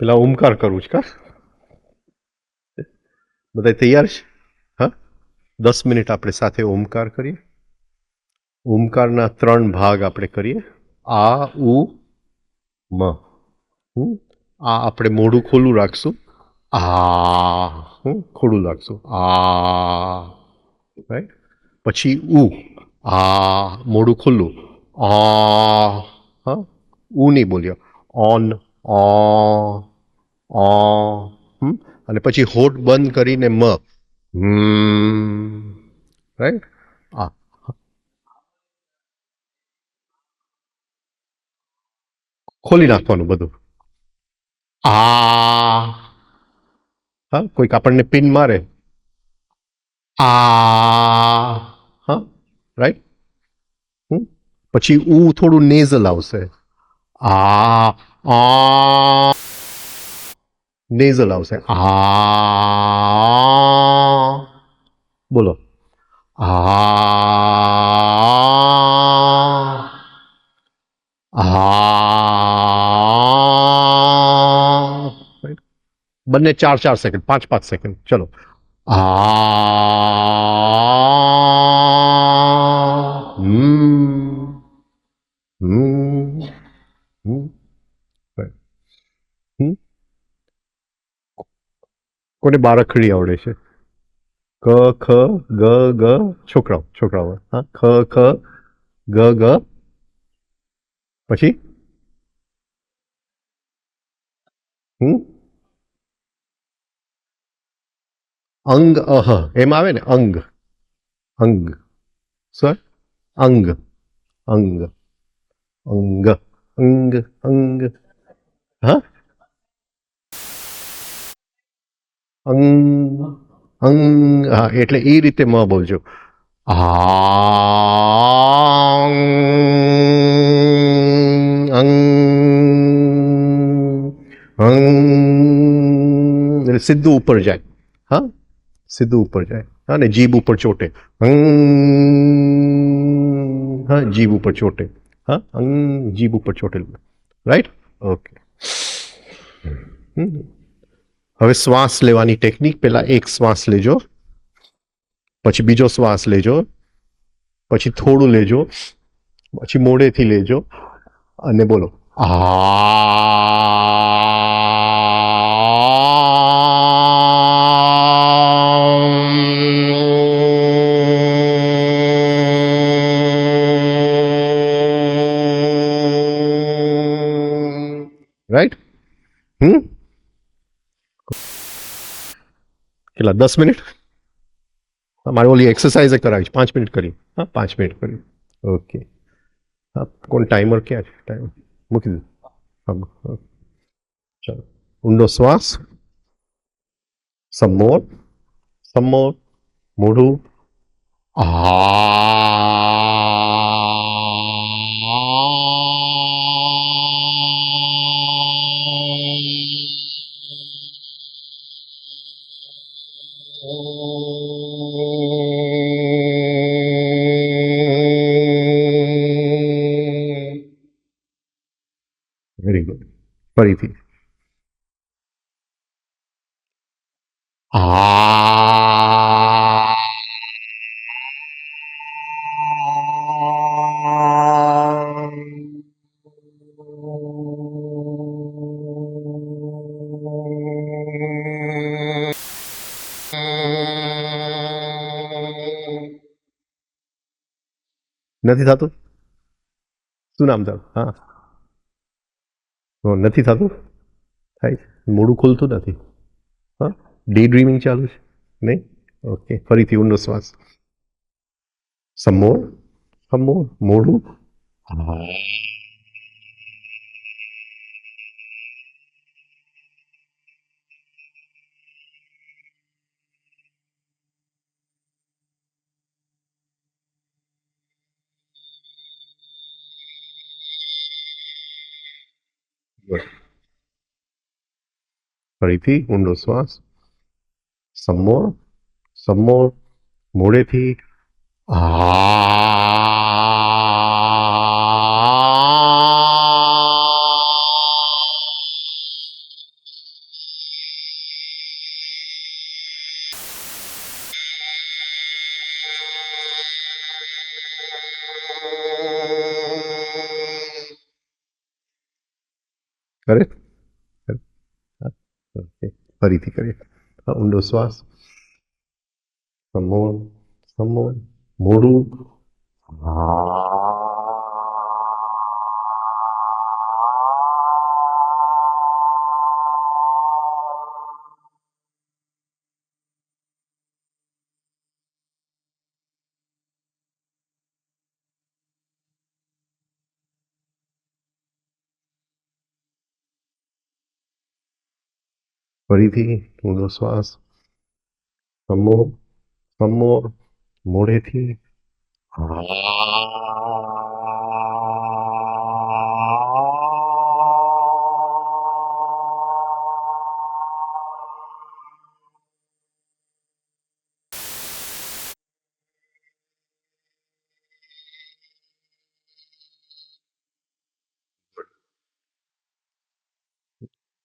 પેલા ઓમકાર કરું છે કા? બધા તૈયાર છે? હા, 10 મિનિટ આપણે સાથે ઓમકાર કરીએ. ઓમકારના 3 ભાગ આપણે કરીએ. આ, ઉ, મ. આ આપણે મોઢું ખોલું રાખશું. આ ખોલું રાખશું. આ, રાઈટ. પછી ઉ, આ મોઢું ખુલ્લું. આ, હા, ઉ નહીં બોલ્યો. ઓન, ઓ, ઓ, અને પછી હોઠ બંધ કરીને મ, રાઈટ. આ ખોલી નાખવાનું બધું. આ, હા, કોઈક આપણને પિન મારે. આ, હા, રાઈટ. પછી ઉ થોડું નેઝલ આવશે. આ, આ, નેઝલ આવશે. આ, બોલો. આ, આ, બંને 4-4 સેકન્ડ, 5-5 સેકન્ડ. ચલો. આ, કોને બારાખડી આવડે છે? ક, ખ, ગ, ગ. છોકરાઓ. હા, ખ, ખ, ગ, ગ. પછી અંગ, અહ, એમ આવે ને અંગ. અંગ, સર. અંગ, અંગ, અંગ, અંગ, અંગ. હા, અંગ, અંગ. હા, એટલે એ રીતે મ બોલજો. આ, અંગ, અંગ, એટલે સીધું ઉપર જાય. હા, સીધું ઉપર જાય. હા, ને જીભ ઉપર ચોટે. હા, જીભ ઉપર ચોટે. હા, જીભ ઉપર ચોટેલું. રાઈટ. ઓકે. હવે શ્વાસ લેવાની ટેકનિક. પહેલા એક શ્વાસ લેજો, પછી બીજો શ્વાસ લેજો, પછી થોડું લેજો, પછી મોઢેથી લેજો અને બોલો રાઈટ. કેટલા? 10 મિનિટ. મારી ઓલી એક્સરસાઇઝ કરાવી છે, 5 મિનિટ કરી. હા, 5 મિનિટ કરી. ઓકે. હા, કોણ ટાઈમર ક્યાં છે? ટાઈમર મૂકી દીધું. હા, ચાલો. ઊંડો શ્વાસ. સમોર, સમોર, મોઢું. Very good. ફરીથી. નથી થતું? શું નામ તારું? હા, નથી થતું? થાય છે. મોઢું ખુલતું નથી. હા, ડે ડ્રીમિંગ ચાલુ છે? નહીં. ઓકે, ફરીથી ઊંડો શ્વાસ. સમોર, સમોર, મોઢું. ફરીથી ઊંડો શ્વાસ. સમોર, સમોર, મોઢેથી. કરે ઓકે ફરીથી કરીએ. ઊંડો શ્વાસ, સમોર સમોર, મોડું. ફરીથી ઊંડો શ્વાસ, સમોર સમોર, મોઢેથી.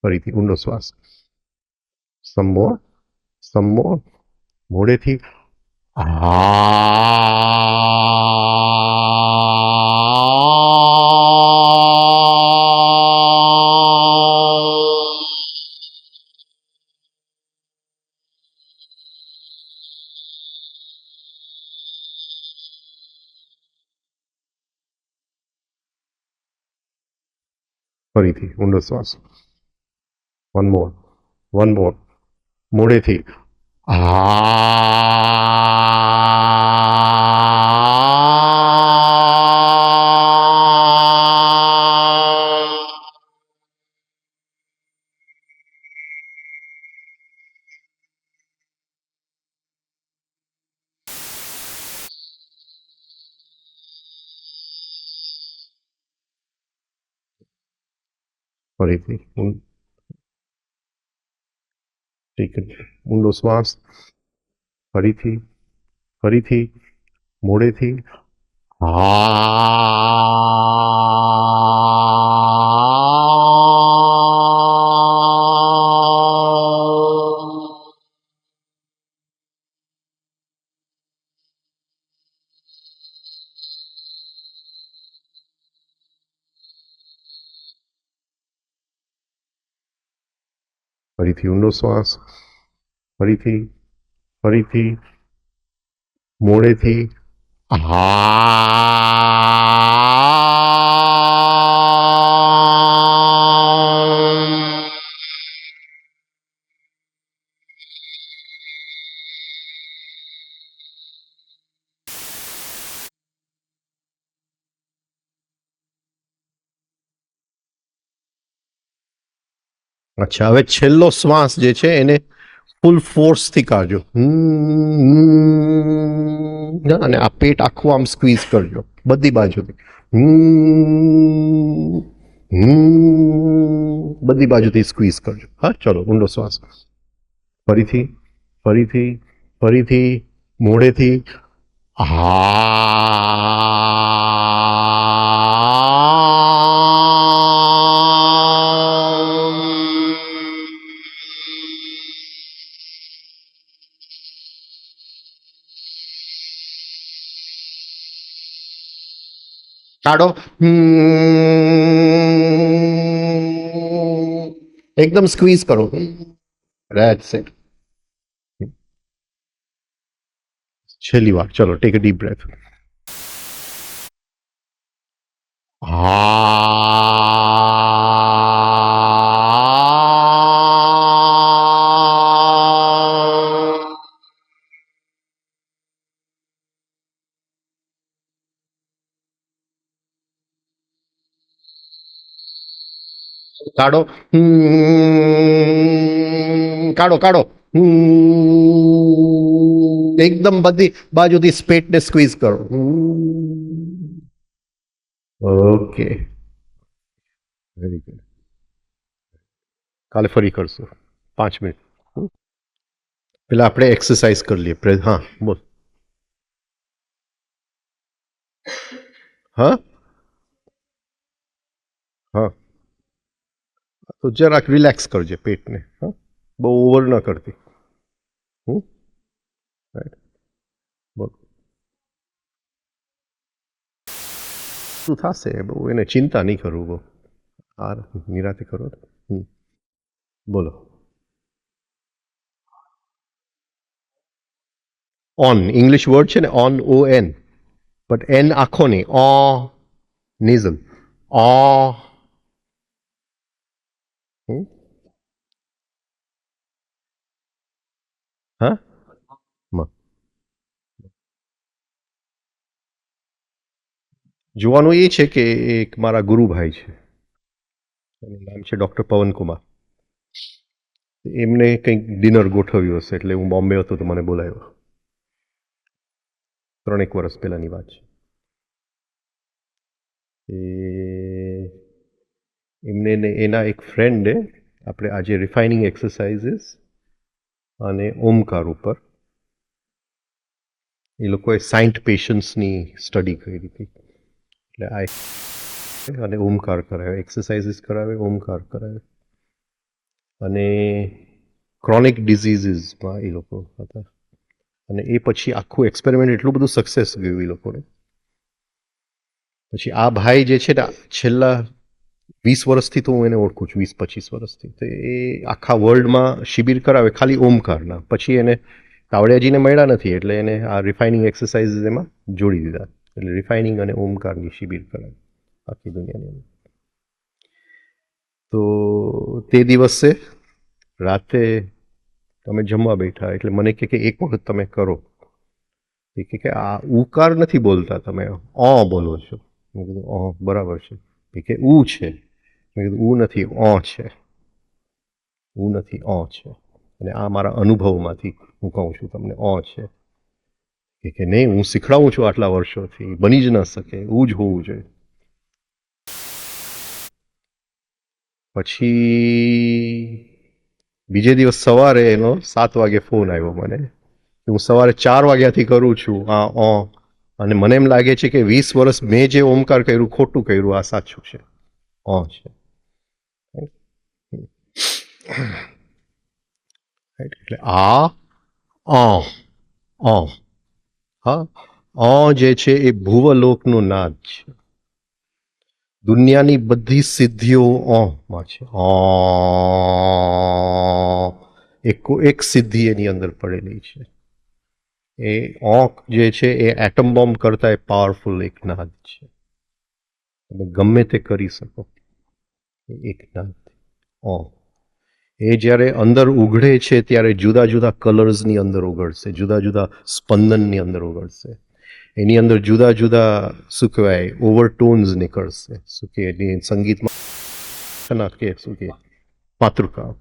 ફરીથી ઊંડો શ્વાસ, સમોર સમોર, મોઢેથી. ફરીથી ઊંડો શ્વાસ, વન મોર, મોઢેથી. ફરીથી ઠીક છે. ઊંડો શ્વાસ, ફરીથી ફરીથી, મોઢેથી. ફરીથી ઊંડો શ્વાસ, ફરીથી ફરીથી, મોઢેથી. અચ્છા, હવે છેલ્લો શ્વાસ જે છે એને ફૂલ ફોર્સથી કાઢજો. અને આ પેટ આખું આમ સ્ક્વીઝ કરજો બધી બાજુથી. બધી બાજુથી સ્ક્વીઝ કરજો. હા, ચલો ઊંડો શ્વાસ, ફરીથી ફરીથી ફરીથી, મોઢેથી. કાઢો. એકદમ સ્ક્વીઝ કરો. That's it. છેલ્લી વાર, ચલો ટેક અ ડીપ બ્રેથ. કાઢો. કાઢો કાઢો. એકદમ બધી બાજુથી પેટને સ્ક્વીઝ કરો. Okay, very good. કાલે ફરી કરશું 5 મિનિટ. પેલા આપણે એક્સરસાઇઝ કરી લઈએ. હા બોલ. હા હા, તો જરાક રિલેક્સ કરજે પેટને. હા, બહુ ઓવર ન કરતી. રાઈટ, બોલ. શું થશે, બહુ એને ચિંતા નહીં કરવું બહુ. આ નિરાતે કરો. બોલો. ઓન ઇંગ્લિશ વર્ડ છે ને, on, O N, but N આખો નહીં. ઓ નીઝલ. ઓ. હા. જોવાનું એ છે કે એક મારા ગુરુભાઈ છે, એનું નામ છે ડૉક્ટર પવનકુમાર. એમને કંઈક ડિનર ગોઠવ્યું હશે એટલે હું બોમ્બે હતો તો મને બોલાવ્યો. 3 વર્ષ પહેલાંની વાત છે. એમને એના એક ફ્રેન્ડે આપણે આજે રિફાઇનિંગ એક્સરસાઇઝીસ અને ઓમકાર ઉપર એ લોકોએ 60 પેશન્ટ્સની સ્ટડી કરી હતી. એટલે આ અને ઓમકાર કરાવે, એક્સરસાઇઝીસ કરાવે, ઓમકાર કરાવે. અને ક્રોનિક ડિઝીઝીસમાં એ લોકો હતા. અને એ પછી આખું એક્સપેરિમેન્ટ એટલું બધું સક્સેસ ગયું એ લોકોને. પછી આ ભાઈ જે છે ને છેલ્લા 20 વર્ષથી તો હું એને ઓળખું છું, 20-25 વર્ષથી. તો એ આખા વર્લ્ડમાં શિબિર કરાવે ખાલી ઓમકારના. પછી એને તાવડિયાજીને મળ્યા નથી એટલે એને આ રિફાઇનિંગ એક્સરસાઇઝીસ એમાં જોડી દીધા. એટલે રિફાઇનિંગ અને ઓમકારની શિબિર કરાવી આખી દુનિયાની અંદર. તો તે દિવસે રાતે તમે જમવા બેઠા એટલે મને કે એક વખત તમે કરો. એ કે આ ઉકાર નથી બોલતા, તમે બોલો છો. મેં કીધું બરાબર છે. એ કે છે. મેં કીધું નથી, છે. નથી, છે. અને આ મારા અનુભવમાંથી હું કહું છું તમને, છે. કે નહીં, હું શીખડાવું છું આટલા વર્ષોથી, બની જ ન શકે, જ હોવું જોઈએ. પછી બીજે દિવસ સવારે એનો 7 વાગે ફોન આવ્યો મને. હું સવારે 4 વાગ્યાથી કરું છું અને મને એમ લાગે છે કે 20 વર્ષ મેં જે ઓમકાર કર્યું ખોટું કર્યું, આ સાચું છે. છે. એટલે જે છે એ ભુવલોકનું નાદ છે. દુનિયાની બધી સિદ્ધિઓ માં છે. એક સિદ્ધિ એની અંદર પડેલી છે. એ જે છે એ એટમ બોમ્બ કરતા પાવરફુલ એક નાદ છે. તમે ગમે તે કરી શકો એક નાદ. એ જ્યારે અંદર ઉઘડે છે ત્યારે જુદા જુદા કલર્સની અંદર ઉઘડશે, જુદા જુદા સ્પંદનની અંદર ઉઘડશે. એની અંદર જુદા જુદા શું કહેવાય ઓવરટોન્સ નીકળશે. શું કે એની સંગીતમાં કે શું કે માતૃકા.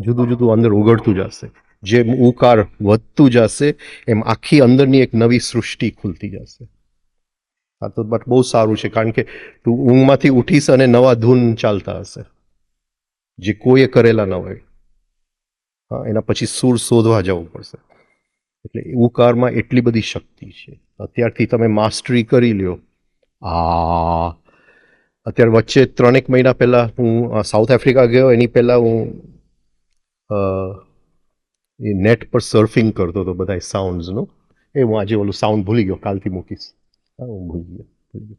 જુદું જુદું અંદર ઉઘડતું જશે. જેમ ઉકાર વધતું જશે એમ આખી અંદરની એક નવી સૃષ્ટિ ખુલતી જશે. આ તો બટ બહુ સારું છે કારણ કે તું ઊંઘમાંથી ઉઠીશ અને નવા ધૂન ચાલતા હશે જે કોઈએ કરેલા ન હોય. એના પછી સૂર શોધવા જવું પડશે. એટલે ઉકારમાં એટલી બધી શક્તિ છે. અત્યારથી તમે માસ્ટરી કરી લ્યો. અત્યારે વચ્ચે 3 મહિના પહેલાં હું સાઉથ આફ્રિકા ગયો. એની પહેલાં હું એ નેટ પર સર્ફિંગ કરતો હતો બધા સાઉન્ડ્સનું. હું આજે ઓલું સાઉન્ડ ભૂલી ગયો, કાલથી મૂકીશ. હું ભૂલી ગયો,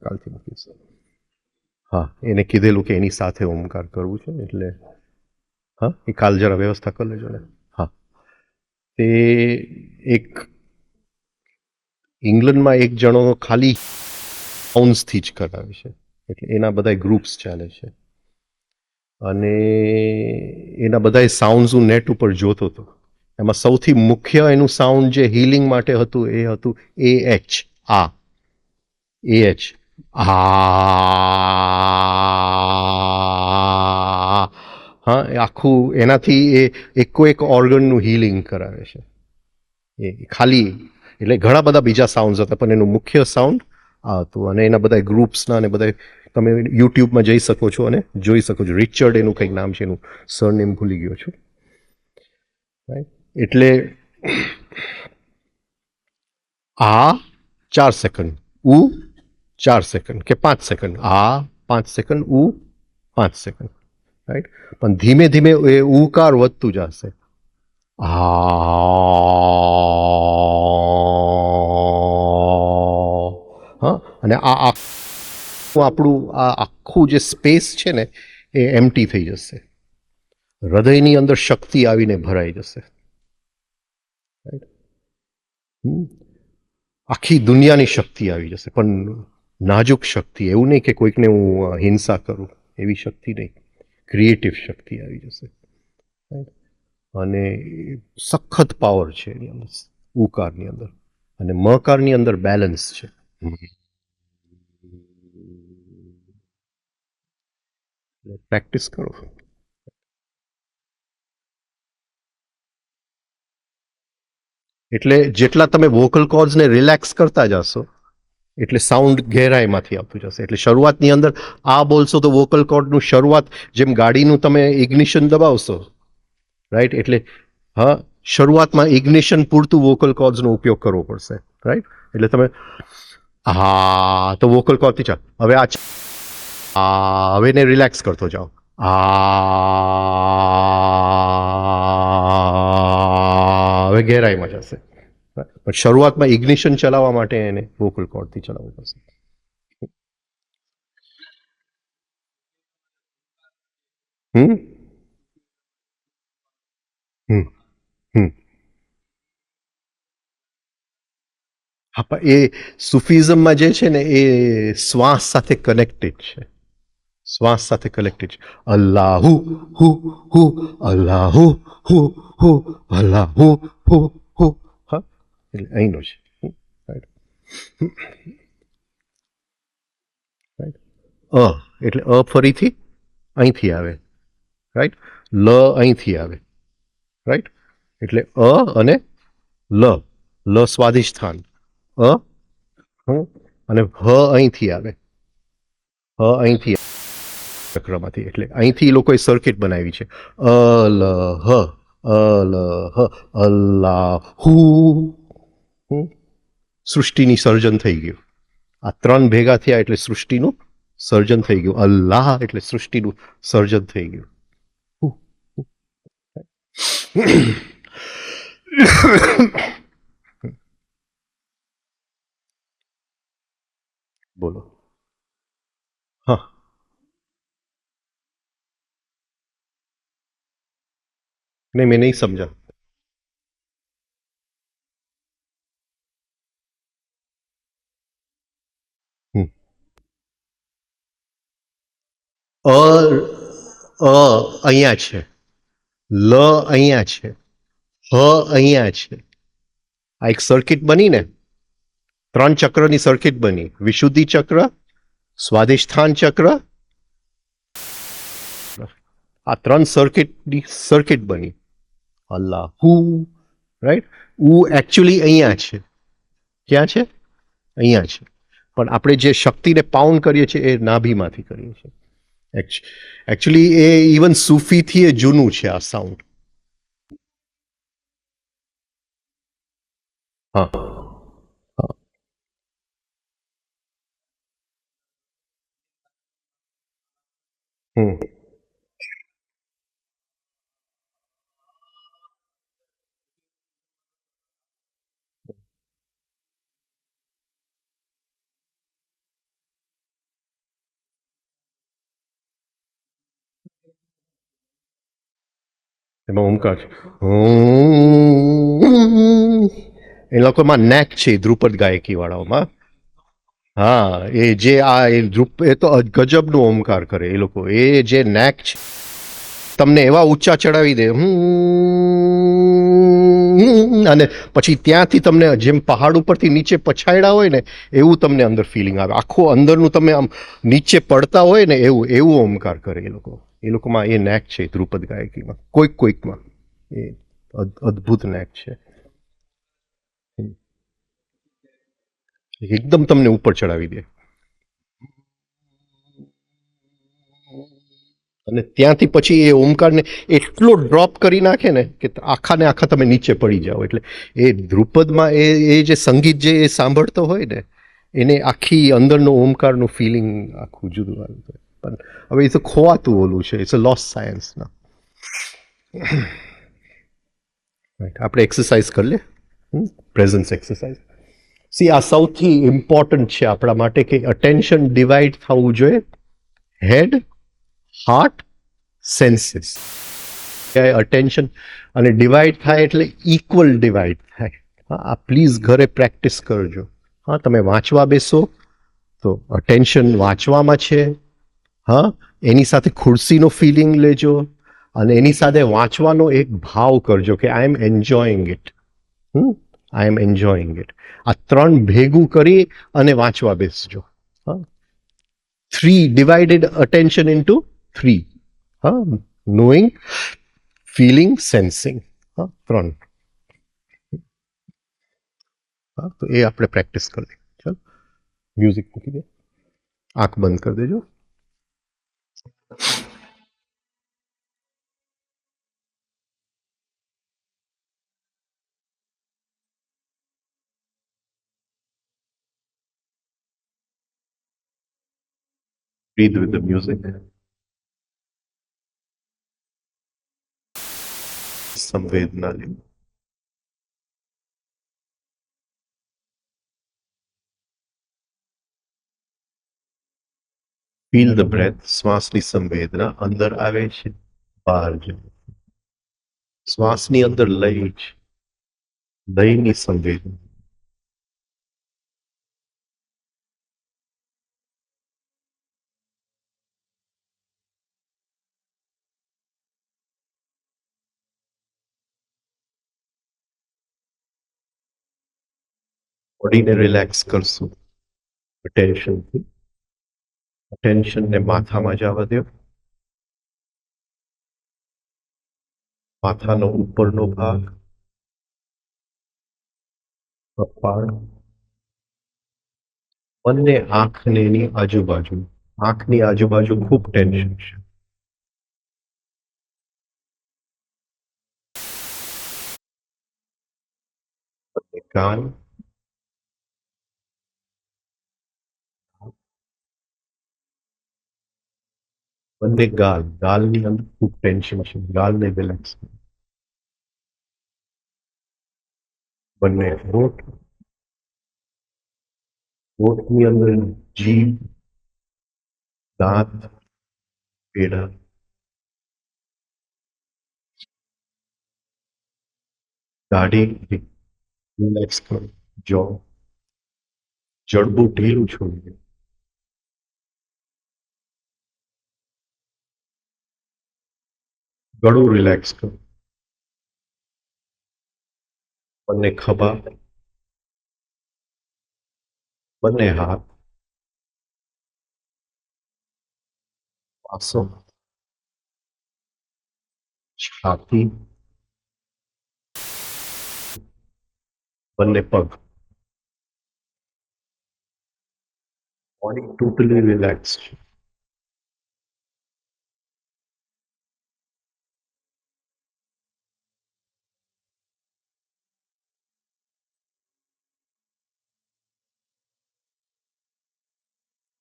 કાલથી મૂકીશ. એને કીધેલું કે એની સાથે ઓમકાર કરવું છે એટલે એ કાલ જરા વ્યવસ્થા કરી લેજો ને. તે એક ઇંગ્લેન્ડમાં એક જણો ખાલી સાઉન્ડ્સથી જ કરાવે છે. એટલે એના બધા ગ્રુપ્સ ચાલે છે અને એના બધા સાઉન્ડ્સ હું નેટ ઉપર જોતો હતો. એમાં સૌથી મુખ્ય એનું સાઉન્ડ જે હીલિંગ માટે હતું એ હતું AH. આખું એનાથી એ એક ઓર્ગનનું હીલિંગ કરાવે છે. એ ખાલી એટલે ઘણા બધા બીજા સાઉન્ડ્સ હતા પણ એનું મુખ્ય સાઉન્ડ હતું. અને એના બધા ગ્રુપ્સના અને બધા તમે યુટ્યુબમાં જઈ શકો છો અને જોઈ શકો છો. રિચર્ડ એનું કંઈક નામ છે, એનું સરનેમ ભૂલી ગયો છું. એટલે 4 સેકન્ડ, 4 સેકન્ડ કે 5 સેકન્ડ, 5 સેકન્ડ, 5 સેકન્ડ, રાઈટ. પણ ધીમે ધીમે એ ઉકાર વધતું જશે. અને આ આપણું આ આખું જે સ્પેસ છે ને એ એમ્પ્ટી થઈ જશે. હૃદયની અંદર શક્તિ આવીને ભરાઈ જશે. આખી દુનિયાની શક્તિ આવી જશે, પણ નાજુક શક્તિ. એવું નહીં કે કોઈકને હું હિંસા કરું, એવી શક્તિ નહીં. ક્રિએટિવ શક્તિ આવી જશે. અને સખત પાવર છે એની અંદર, ઉકારની અંદર. અને મકારની અંદર બેલેન્સ છે. પ્રેક્ટિસ કરો. એટલે જેટલા તમે વોકલ કોર્ડ્સને રિલેક્સ કરતા જશો એટલે સાઉન્ડ ગહેરાઈમાંથી આવતું જશે. એટલે શરૂઆતની અંદર આ બોલશો તો વોકલ કોર્ડનું શરૂઆત જેમ ગાડીનું તમે ઇગ્નિશન દબાવશો, રાઈટ? એટલે હા, શરૂઆતમાં ઇગ્નિશન પૂરતું વોકલ કોર્ડ્સનો ઉપયોગ કરવો પડશે, રાઈટ? એટલે તમે હા તો વોકલ કોર્ડથી ચાલ. હવે આ હવે એને રિલેક્સ કરતો જાઓ. હવે ગહેરાઈમાં જશે. પણ શરૂઆતમાં ઇગ્નિશન ચલાવવા માટે એને વોકલ કોર્ડથી ચલાવવું પડશે. હમ હમ હમ હા, પણ એ સુફિઝમમાં જે છે ને એ શ્વાસ સાથે કનેક્ટેડ છે. શ્વાસ સાથે કનેક્ટેડ છે. અલ્લાહુ હુ હુ, અલ્લાહુ હુ હુ, અલ્લાહુ હુ હુ. હા, એટલે અહીંનો છે. એટલે ફરીથી અહીંથી આવે, રાઈટ? લ અહીંથી આવે, રાઈટ? એટલે અને લ, લ સ્વાધિષ્ઠાન. અને હ અહીંથી આવે, હ અહીંથી ચક્રમાંથી. એટલે અહીંથી એ લોકોએ સર્કિટ બનાવી છે. અલ હ, અલ હ, અલ્લાહુ. સૃષ્ટિની સર્જન થઈ ગયું. આ ત્રણ ભેગા થયા એટલે સૃષ્ટિનું સર્જન થઈ ગયું. અલ્લાહ એટલે સૃષ્ટિનું સર્જન થઈ ગયું. બોલો. હા, नहीं मैं नहीं समझा. અ અહીંયા છે, લ અહીંયા છે, હ અહીંયા છે. આ એક સર્કિટ બની ને, ત્રણ ચક્રની સર્કિટ બની. વિશુદ્ધિ ચક્ર, સ્વાધિષ્ઠાન ચક્ર, આ ત્રણ સર્કિટની સર્કિટ બની. અલ્લાહ હુ, રાઈટ? ઉ એકચ્યુઅલી અહીંયા છે. ક્યાં છે? અહીંયા છે. પણ આપણે જે શક્તિને પાઉન્ડ કરીએ છીએ એ નાભીમાંથી કરીએ છીએ. એકચ્યુઅલી એ ઇવન સૂફીથી એ જૂનું છે આ સાઉન્ડ. હા હમ એમાં ઓમકાર છે. એ લોકોમાં નેક છે ધ્રુપદ ગાયકી વાળાઓમાં. હા, એ જે આ એ તો ગજબનું ઓમકાર કરે એ લોકો. એ જે નેક છે તમને એવા ઊંચા ચડાવી દે. અને પછી ત્યાંથી તમને જેમ પહાડ ઉપરથી નીચે પછાડ્યા હોય ને એવું તમને અંદર ફિલિંગ આવે. આખું અંદરનું તમે આમ નીચે પડતા હોય ને એવું એવું ઓમકાર કરે એ લોકો. એ લોકોમાં એ નેક છે ધ્રુપદ ગાયકીમાં, કોઈક કોઈકમાં એ અદ્ભુત નેક છે. એકદમ તમને ઉપર ચડાવી દે. અને ત્યાંથી પછી એ ઓમકારને એટલો ડ્રોપ કરી નાખે ને કે આખાને આખા તમે નીચે પડી જાઓ. એટલે એ ધ્રુપદમાં એ જે સંગીત જે એ સાંભળતો હોય ને એને આખી અંદરનું ઓમકારનું ફિલિંગ આખું જુદું આવ્યું છે. પણ હવે એ તો ખોવાતું ઓલું છે. ઇટ્સ અ લોસ સાયન્સ ના. આપણે એક્સરસાઇઝ કરી લે, પ્રેઝન્સ એક્સરસાઇઝ. સી આ સૌથી ઇમ્પોર્ટન્ટ છે આપણા માટે કે અટેન્શન ડિવાઈડ થવું જોઈએ હેડ હાર્ટ સેન્સીસ અટેન્શન અને ડિવાઈડ થાય એટલે ઇક્વલ ડિવાઈડ થાય. હા, આ પ્લીઝ ઘરે પ્રેક્ટિસ કરજો. હા, તમે વાંચવા બેસો તો અટેન્શન વાંચવામાં છે. હા, એની સાથે ખુરશીનો ફિલિંગ લેજો અને એની સાથે વાંચવાનો એક ભાવ કરજો કે I am enjoying it. I am enjoying it. આ ત્રણ ભેગું કરી અને વાંચવા બેસજો. હા, three divided attention into three. હા, નોઈંગ, ફિલિંગ, સેન્સિંગ. હા, ત્રણ. હા, તો એ આપણે પ્રેક્ટિસ કરીએ. ચાલો મ્યુઝિક મૂકી દે, આંખ બંધ કરી દેજો. Breathe with the music. સંવેદના લે. Feel the breath. શ્વાસની સંવેદના અંદર આવે છે, બહાર જાય. શ્વાસની અંદર લય છે, લયની સંવેદના. બોડીને રિલેક્સ કરશું અટેન્શનથી. અટેન્શનને માથામાં જવા દો. માથાનો ઉપરનો ભાગ, કપાળ, બંને આંખને એની આજુબાજુ. આંખની આજુબાજુ ખૂબ ટેન્શન છે. બંને કાન, બંને ગાલ. ગાલની અંદર ખૂબ ટેન્શન છે, ગાલને રિલેક્સ. બંને હોઠ, હોઠની અંદર જીભ, દાંત, પેડા. દાઢી રિલેક્સ કરો. જો જડબું ઢીલું છોડી. ગળું રિલેક્સ કરો. બંને ખભા, બંને હાથ, પાસો, છાતી, બંને પગ. બોડી ટોટલી રિલેક્સ છે.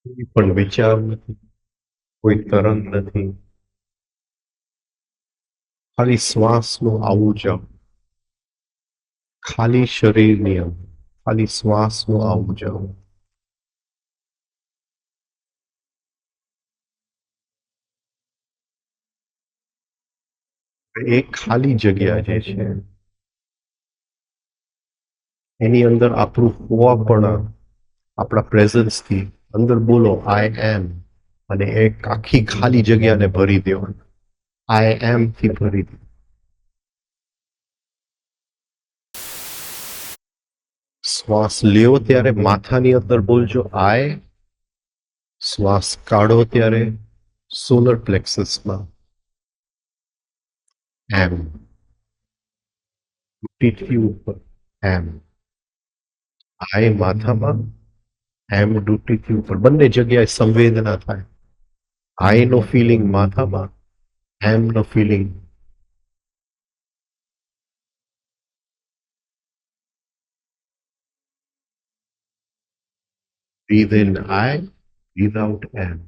કોઈ પણ વિચાર નથી, કોઈ તરંગ નથી. ખાલી શ્વાસનું આવું જાવ. ખાલી શરીરની અંદર, ખાલી શ્વાસનું આવું જાવ. એ ખાલી જગ્યા જે છે એની અંદર આપણું હોવાપણા, આપણા પ્રેઝન્સથી અંદર બોલો આઈ એમ, અને એક આખી ખાલી જગ્યાને ભરી દેવાનું. આઈ એમ થી ભરી દે. શ્વાસ લ્યો ત્યારે માથાની અંદર બોલજો આઈ. શ્વાસ કાઢો ત્યારે સોલર પ્લેક્સસમાં એમ. પીઠથી ઉપર એમ. આઈ માથામાં, એમ ડ્યુટીથી ઉપર. બંને જગ્યાએ સંવેદના થાય. આઈ નો ફિલિંગ માથામાં, એમ નો feeling. Breathe in I, breathe out M.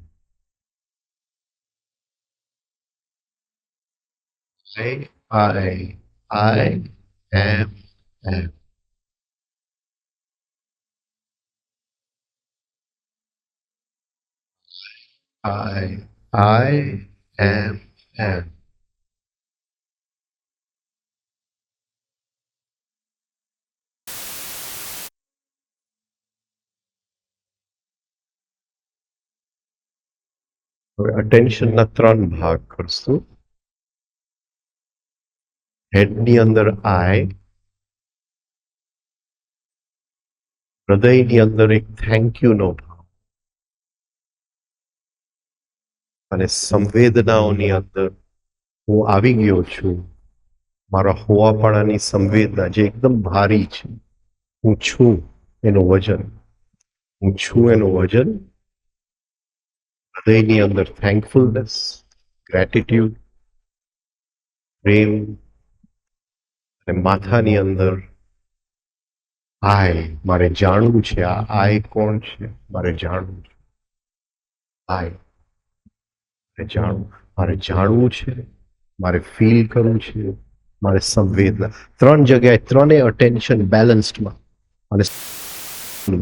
I am M. I am. હવે અટેન્શનના 3 ભાગ કરશું. હેડની અંદર આઈ, હૃદયની અંદર એક થેન્ક યુ નો ભાવ અને સંવેદનાઓની અંદર હું આવી ગયો છું. મારા હોવાપણાની સંવેદના જે એકદમ ભારી છે. હું છું એનું વજન. હું છું એનું વજન. હૃદયની અંદર થેન્કફુલનેસ, ગ્રેટિટ્યુડ, પ્રેમ અને માથાની અંદર આય. મારે જાણવું છે આ આય કોણ છે. મારે જાણવું છે આય. મારે જાણવું છે, મારે ફીલ કરવું છે, મારે સંવેદના. 3 જગ્યાએ ત્રણેય અટેન્શન બેલેન્સ્ડમાં અને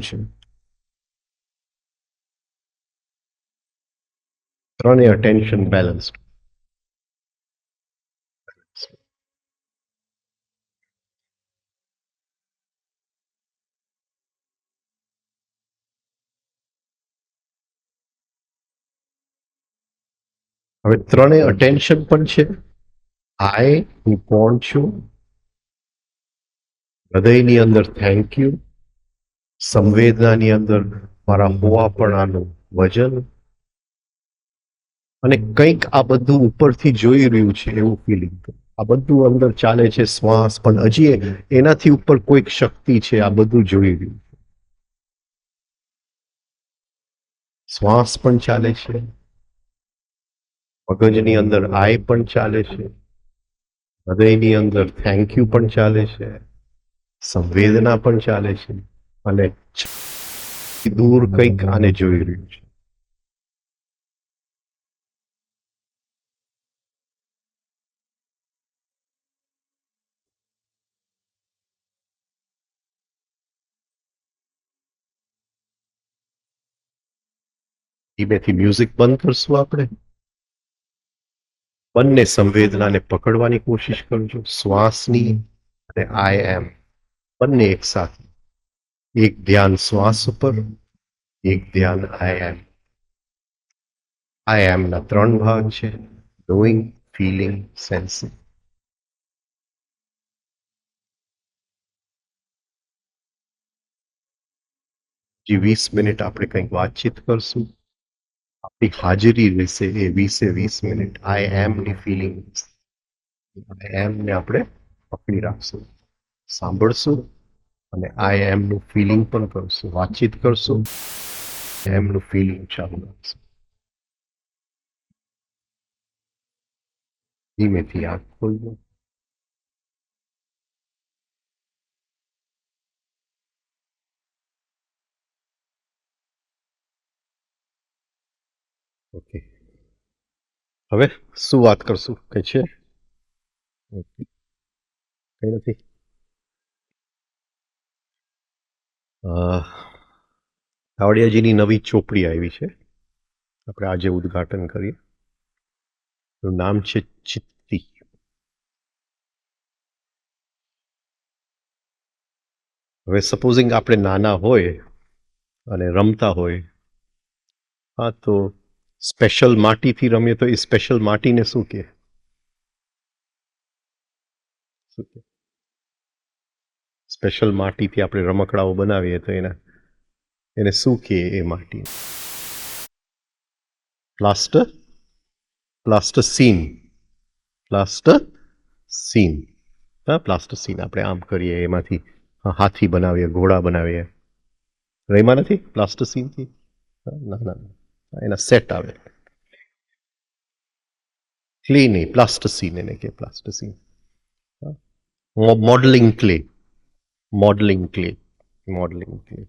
છે. ત્રણેય અટેન્શન બેલેન્સ્ડ. હવે ત્રણેય અટેન્શન પણ છે. આય, હું કોણ છું, હૃદયની અંદર થેન્ક યુ, સંવેદનાની અંદર મારા હોવાપણાનું વજન અને કંઈક આ બધું ઉપરથી જોઈ રહ્યું છે એવું ફિલિંગ. આ બધું અંદર ચાલે છે શ્વાસ પણ હજી એનાથી ઉપર કોઈક શક્તિ છે આ બધું જોઈ રહ્યું છે. શ્વાસ પણ ચાલે છે, મગજની અંદર આય પણ ચાલે છે, હૃદયની અંદર થેન્ક યુ પણ ચાલે છે, સંવેદના પણ ચાલે છે અને દૂર કંઈક આને જોઈ રહ્યું છે. ધીમેથી મ્યુઝિક બંધ કરશું આપણે. બંને સંવેદનાને પકડવાની કોશિશ કરજો, શ્વાસની અને આઈ એમ બંને એક સાથે. એક ધ્યાન શ્વાસ ઉપર, એક ધ્યાન આઈ એમ. આઈ એમ ના 3 ભાગ છે: ડુઈંગ, ફીલિંગ, સેન્સિંગ. જે 20 મિનિટ આપણે કંઈક વાતચીત કરશું. આપણી હાજરી રહેશે એ 20 મિનિટ આઈ એમ ની ફિલિંગ, આઈ એમ ને આપણે પકડી રાખશું, સાંભળશું અને આઈ એમ નું ફિલિંગ પણ કરશું, વાતચીત કરશું, એમ નું ફિલિંગ ચાલુ રાખશું. ધીમેથી આંખ ખોલજો. ઓકે, હવે શું વાત કરશું? કઈ છે? કઈ નથી. કાવડિયાજીની નવી ચોપડી આવી છે, આપણે આજે ઉદ્ઘાટન કરીએ. એનું નામ છે ચિત્તી. હવે સપોઝિંગ આપણે નાના હોય અને રમતા હોય, હા, તો સ્પેશિયલ માટીથી રમીએ તો એ સ્પેશિયલ માટીને શું કહે? સ્પેશિયલ માટીથી આપણે રમકડાઓ બનાવીએ તો એને શું કહે એ માટી? Plaster, plaster scene, plaster scene. હા, પ્લાસ્ટર સીન આપણે આમ કરીએ, એમાંથી હાથી બનાવીએ, ઘોડા બનાવીએ. રહીમાં નથી પ્લાસ્ટર સીનથી? ના ના, એના સેટ આવે. ક્લે નહીં, પ્લાસ્ટર સીન એને કે, plaster scene. Modelling clay, modelling clay, modelling clay.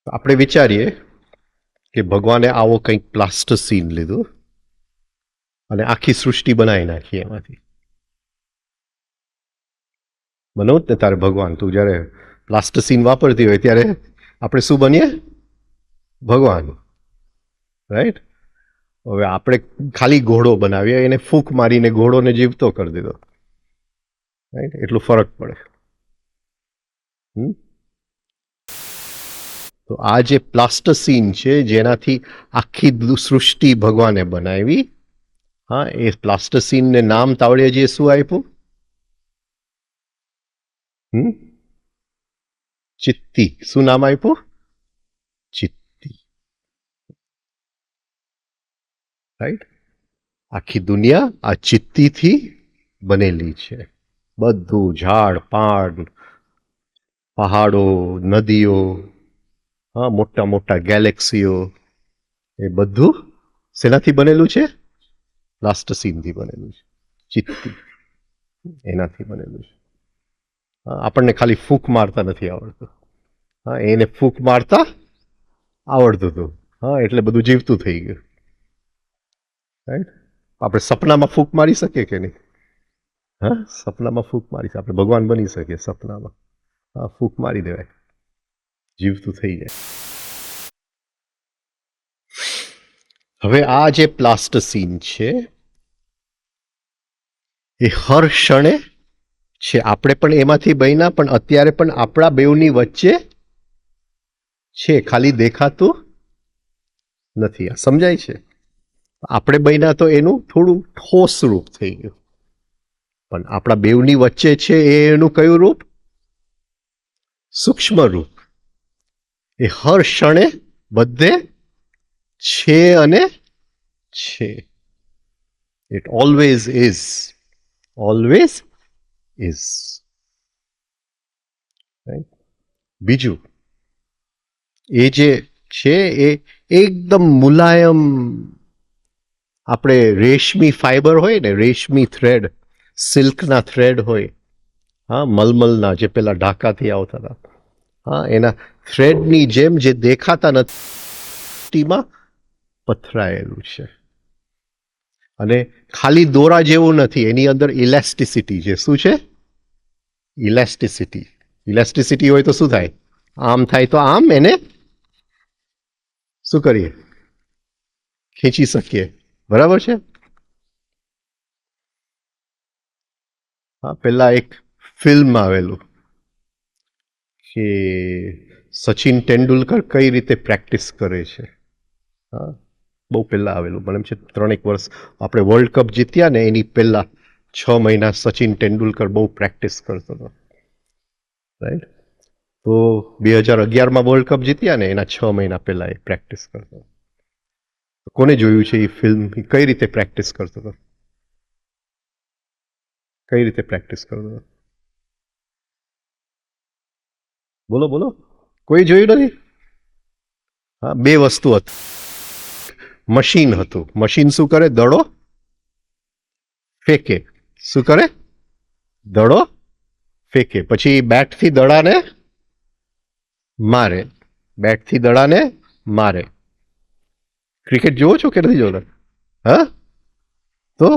આપણે વિચારીએ કે ભગવાને આવો કંઈક પ્લાસ્ટર સીન લીધું અને આખી સૃષ્ટિ બનાવી નાખી એમાંથી. બનવું જ ને તારે ભગવાન, તું જ્યારે પ્લાસ્ટર સીન વાપરતી હોય ત્યારે આપણે શું બનીએ? ભગવાન. રાઈટ? હવે આપણે ખાલી ઘોડો બનાવીએ, એને ફૂંક મારીને ઘોડોને જીવતો કરી દીધો. રાઈટ? એટલું ફરક પડે. તો આ જે પ્લાસ્ટસીન છે જેનાથી આખી સૃષ્ટિ ભગવાને બનાવી, હા, એ પ્લાસ્ટસીનને નામ તાવડિયાજીએ શું આપ્યું? ચિત્તી. શું નામ આપ્યું? ચિત્તી. રાઈટ? આખી દુનિયા આ ચિત્તીથી બનેલી છે. બધું ઝાડ પાડ, પહાડો, નદીઓ, હા, મોટા મોટા ગેલેક્સીઓ, એ બધું શેનાથી બનેલું છે? પ્લાસ્ટસીનથી બનેલું છે. ચિત્તી એનાથી બનેલું છે. આપણને ખાલી ફૂંક મારતા નથી આવડતું. હા, એને ફૂંક મારતા આવડતું હતું. હા, એટલે બધું જીવતું થઈ ગયું. રાઈટ? આપણે સપનામાં ફૂંક મારી શકીએ કે નહીં? હા, સપનામાં ફૂંક મારી શકીએ. આપણે ભગવાન બની શકીએ સપનામાં. હા, ફૂંક મારી દેવાય, જીવતું થઈ જાય. હવે આ જે પ્લાસ્ટસીન છે એ હર ક્ષણે છે. આપણે પણ એમાંથી બન્યા, પણ અત્યારે પણ આપણા બેવની વચ્ચે છે, ખાલી દેખાતું નથી. આ સમજાય છે? આપણે બન્યા તો એનું થોડું ઠોસ રૂપ થઈ ગયું, પણ આપણા બેવની વચ્ચે છે એ એનું કયું રૂપ? સૂક્ષ્મ રૂપ. એ હર ક્ષણે બધે છે અને છે. It always is. Always is. બીજું, એ જે છે એ એકદમ મુલાયમ, આપણે રેશમી ફાઈબર હોય ને, રેશમી થ્રેડ, સિલ્કના થ્રેડ હોય, હા, મલમલના જે પેલા ઢાકાથી આવતા હતા, હા, એના થ્રેડની જેમ જે દેખાતા નથી પથરાયેલું છે. અને ખાલી દોરા જેવું નથી, એની અંદર ઇલાસ્ટિસિટી છે. શું છે? ઇલાસ્ટિસિટી. ઇલાસ્ટિસિટી હોય તો શું થાય? આમ થાય તો આમ એને શું કરીએ? ખેંચી શકીએ. બરાબર છે? હા, પેલા એક ફિલ્મ આવેલું કે સચિન તેંડુલકર કઈ રીતે પ્રેક્ટિસ કરે છે. હા, બહુ પહેલા આવેલું, મને એમ છે 3-1 વર્ષ આપણે વર્લ્ડ કપ જીત્યા ને એની પહેલા 6 મહિના સચિન તેંડુલકર બહુ પ્રેક્ટિસ કરતો હતો. રાઈટ? તો 2011માં વર્લ્ડ કપ જીત્યા ને એના 6 મહિના પહેલા એ પ્રેક્ટિસ કરતો. કોને જોયું છે એ ફિલ્મ? કઈ રીતે પ્રેક્ટિસ કરતો હતો? કઈ રીતે પ્રેક્ટિસ કરતો હતો? બોલો બોલો. કોઈ જોયું નથી? હા, 2 વસ્તુ હતી. મશીન હતું. મશીન શું કરે? દડો ફેંકે. શું કરે? દડો ફેંકે. પછી બેટથી દડાને મારે. બેટથી દડાને મારે. ક્રિકેટ જોવો છો કે નથી જોતા? હા, તો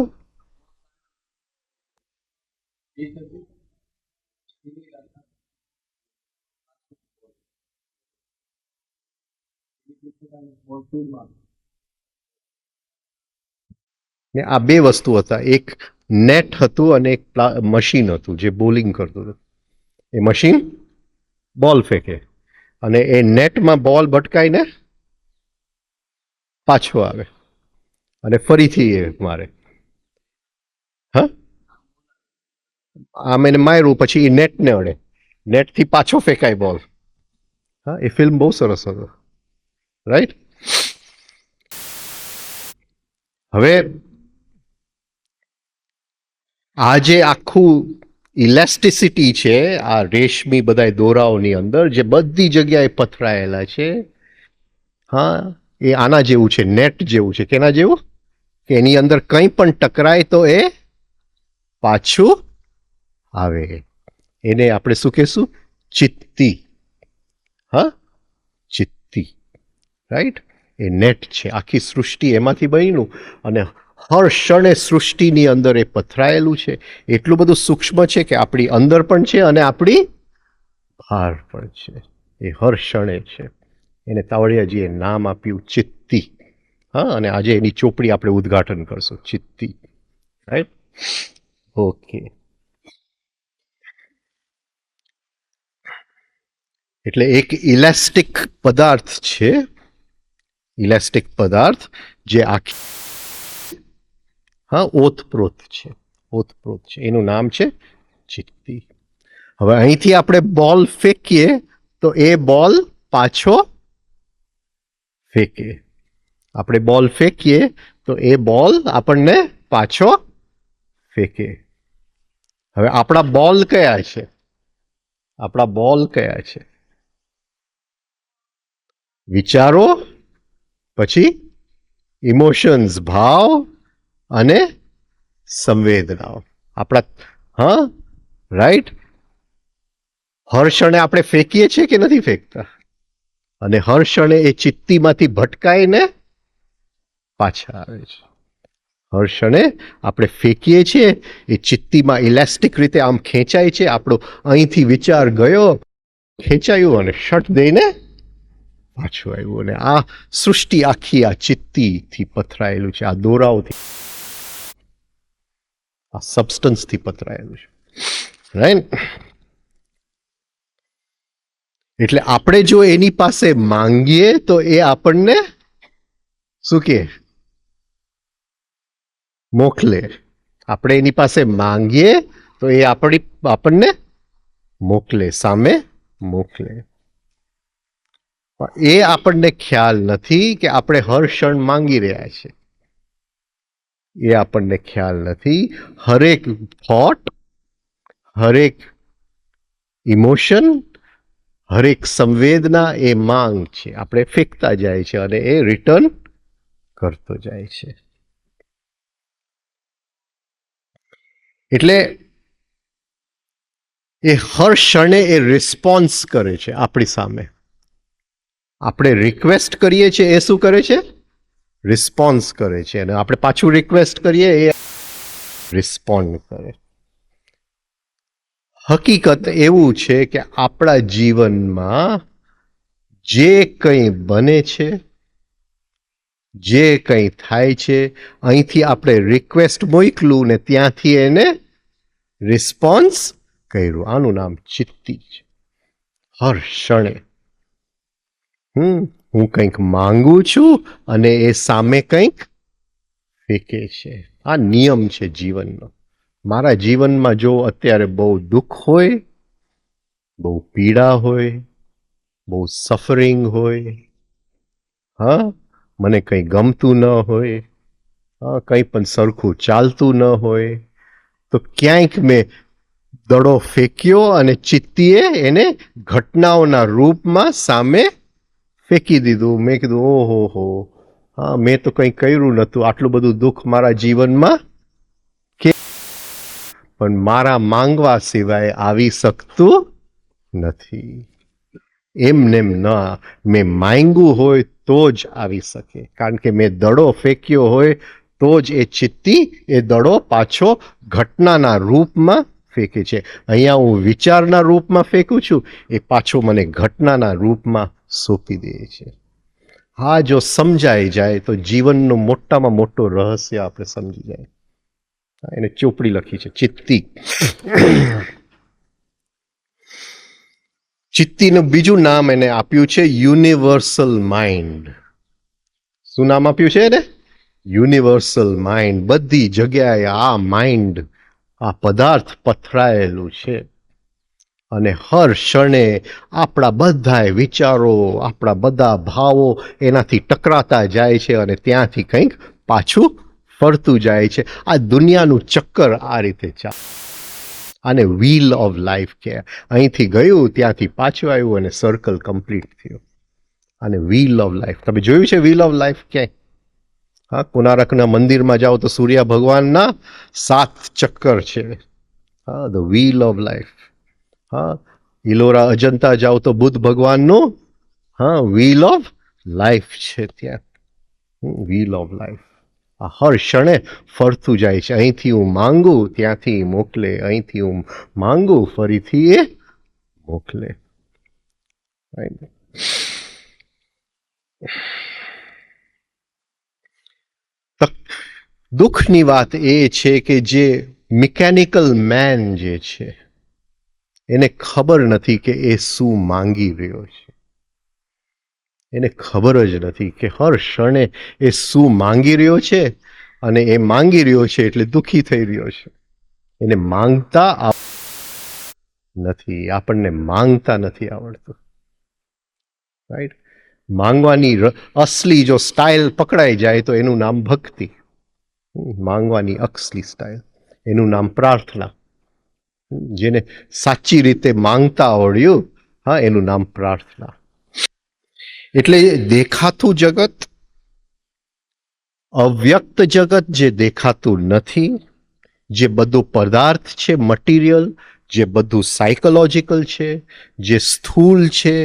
ને આ 2 વસ્તુ હતા. એક નેટ હતું અને એક મશીન હતું જે બોલિંગ કરતું હતું. એ મશીન બોલ ફેંકે અને એ નેટમાં બોલ ભટકાઈને પાછો આવે અને ફરીથી એ મારે. હા, આમ એને માર્યું પછી એ નેટને અડે, નેટથી પાછો ફેંકાય બોલ. હા, એ ફિલ્મ બહુ સરસ હતો. રાઈટ? હવે આ જે આખું ઇલાસ્ટિસિટી છે, આ રેશમી બધા દોરાઓની અંદર જે બધી જગ્યાએ પથરાયેલા છે, હા, એ આના જેવું છે, નેટ જેવું છે. કેના જેવું? કે એની અંદર કંઈ પણ ટકરાય તો એ પાછું આવે. એને આપણે શું કહેશું? ચિત્તી. હા, ચિત્તી. રાઈટ? એ નેટ છે. આખી સૃષ્ટિ એમાંથી બન્યું અને હર ક્ષણે સૃષ્ટિની અંદર એ પથરાયેલું છે. એટલું બધું સૂક્ષ્મ છે કે આપણી અંદર પણ છે અને આપણી બહાર પણ છે. એ હર ક્ષણે છે. એને તાવડિયાજીએ નામ આપ્યું ચિત્તી. હા, અને આજે એની ચોપડી આપણે ઉદ્ઘાટન કરશું, ચિત્તી. રાઈટ? ઓકે. એટલે એક ઇલાસ્ટિક પદાર્થ છે, ઇલાસ્ટિક પદાર્થ જે આખી ઓતપ્રોત છે, ઓતપ્રોત છે. એનું નામ છે ચિત્તી. હવે અહીંથી આપણે બોલ ફેંકીએ તો એ બોલ પાછો ફેંકે. આપણે બોલ ફેંકીએ તો એ બોલ આપણને પાછો ફેંકે. હવે આપણા બોલ કયા છે? આપણા બોલ કયા છે? વિચારો, પછી ઇમોશન્સ, ભાવ અને સંવેદનાઓ. આપણા રાઈટ. હર ક્ષણે આપણે ફેંકીએ છીએ કે નથી ફેંકતા? અને હર ક્ષણે એ ચિત્તીમાંથી ભટકાઈને પાછા આવે છે. હર ક્ષણે આપણે ફેંકીએ છીએ, એ ચિત્તીમાં ઇલાસ્ટિક રીતે આમ ખેંચાય છે. આપણો અહીંથી વિચાર ગયો, ખેંચાયું અને શટ દઈને પાછું આવ્યું. અને આ સૃષ્ટિ આખી આ ચિત્તીથી પથરાયેલું છે, આ દોરાઓથી, આ સબસ્ટન્સથી પથરાયેલું છે. રાઈટ? એટલે આપણે જો એની પાસે માંગીએ તો એ આપણને શું કે? મોકલે. આપણે એની પાસે માંગીએ તો એ આપણને મોકલે, સામે મોકલે. એ આપણને ખ્યાલ નથી કે આપણે હર ક્ષણ માંગી રહ્યા છીએ. એ આપણને ખ્યાલ નથી. હરેક થોટ, હરેક ઇમોશન, હરેક સંવેદના એ માંગ છે. આપણે ફેંકતા જાય છે અને એ રિટર્ન કરતો જાય છે. એટલે એ હર ક્ષણે એ રિસ્પોન્સ કરે છે આપણી સામે. આપણે રિક્વેસ્ટ કરીએ છીએ, એ શું કરે છે? રિસ્પોન્સ કરે છે. અને આપણે પાછું રિક્વેસ્ટ કરીએ, એ રિસ્પોન્ડ કરે. હકીકત એવું છે કે આપણા જીવનમાં જે કંઈ બને છે, જે કંઈ થાય છે, અહીંથી આપણે રિક્વેસ્ટ મોકલું ને ત્યાંથી એને રિસ્પોન્સ કર્યું. આનું નામ ચિત્તી છે. હર ક્ષણે હું કંઈક માંગુ છું અને એ સામે કંઈક ફેંકે છે. આ નિયમ છે જીવનનો. મારા જીવનમાં જો અત્યારે બહુ દુઃખ હોય, બહુ પીડા હોય, બહુ સફરિંગ હોય, મને કંઈ ગમતું ન હોય, કંઈ પણ સરખું ચાલતું ન હોય, તો ક્યાંક મેં દડો ફેંક્યો અને ચિત્તીએ એને ઘટનાઓના રૂપમાં સામે ફેંકી દીધું. મેં કીધું ઓહો હો, મેં તો કંઈ કર્યું નહોતું, આટલું બધું દુઃખ મારા જીવનમાં પણ મારા માંગવા સિવાય આવી શકતું નથી. એમનેમ ના, મેં માંગ્યું હોય તો જ આવી શકે. કારણ કે મેં દડો ફેંક્યો હોય તો જ એ ચિત્તી એ દડો પાછો ઘટનાના રૂપમાં ફેંકે છે. અહીંયા હું વિચારના રૂપમાં ફેંકું છું, એ પાછો મને ઘટનાના રૂપમાં સોંપી દે છે. હા, જો સમજાઈ જાય તો જીવનનો મોટામાં મોટો રહસ્ય આપણે સમજી જાય. એને ચોપડી લખી છે ચિત્તી. ચિત્તીનું બીજું નામ એને આપ્યું છે યુનિવર્સલ માઇન્ડ. શું નામ આપ્યું છે એને? Universal mind. બધી જગ્યાએ આ માઇન્ડ, આ પદાર્થ પથરાયેલું છે. અને હર ક્ષણે આપણા બધા વિચારો, આપણા બધા ભાવો એનાથી ટકરાતા જાય છે અને ત્યાંથી કંઈક પાછું ફરતું જાય છે. આ દુનિયાનું ચક્કર આ રીતે ચાલે. આને વ્હીલ ઓફ લાઈફ કહે. અહીંથી ગયું, ત્યાંથી પાછું આવ્યું અને સર્કલ કમ્પ્લીટ થયું. આને વ્હીલ ઓફ લાઈફ. તમે જોયું છે વ્હીલ ઓફ લાઈફ ક્યાંય? કોનારકના મંદિરમાં જાઓ તો સૂર્ય ભગવાનના 7 ચક્કર છે. The wheel of life. Ellora Ajanta જાઓ તો બુદ્ધ ભગવાનનું વ્હીલ ઓફ લાઈફ છે ત્યાં. Wheel of life. આ હર ક્ષણે ફરતું જાય છે. અહીંથી હું માંગું, ત્યાંથી મોકલે. અહીંથી હું માંગું, ફરીથી એ મોકલે. દુઃખની વાત એ છે કે જે મિકેનિકલ મેન જે છે એને ખબર નથી કે એ શું માંગી રહ્યો છે. એને ખબર જ નથી કે હર ક્ષણે એ શું માંગી રહ્યો છે, અને એ માંગી રહ્યો છે એટલે દુઃખી થઈ રહ્યો છે. એને માંગતા નથી, આપણને માંગતા નથી આવડતું. રાઈટ? માંગવાની અસલી જો સ્ટાઇલ પકડાઈ જાય તો એનું નામ ભક્તિ. માંગવાની અસલી સ્ટાઇલ, એનું નામ પ્રાર્થના. જેને સાચી રીતે માંગતા આવડ્યું, હા, એનું નામ પ્રાર્થના. એટલે દેખાતું જગત, અવ્યક્ત જગત જે દેખાતું નથી, જે બધું પદાર્થ છે, મટીરિયલ, જે બધું સાયકોલોજીકલ છે, જે સ્થૂલ છે,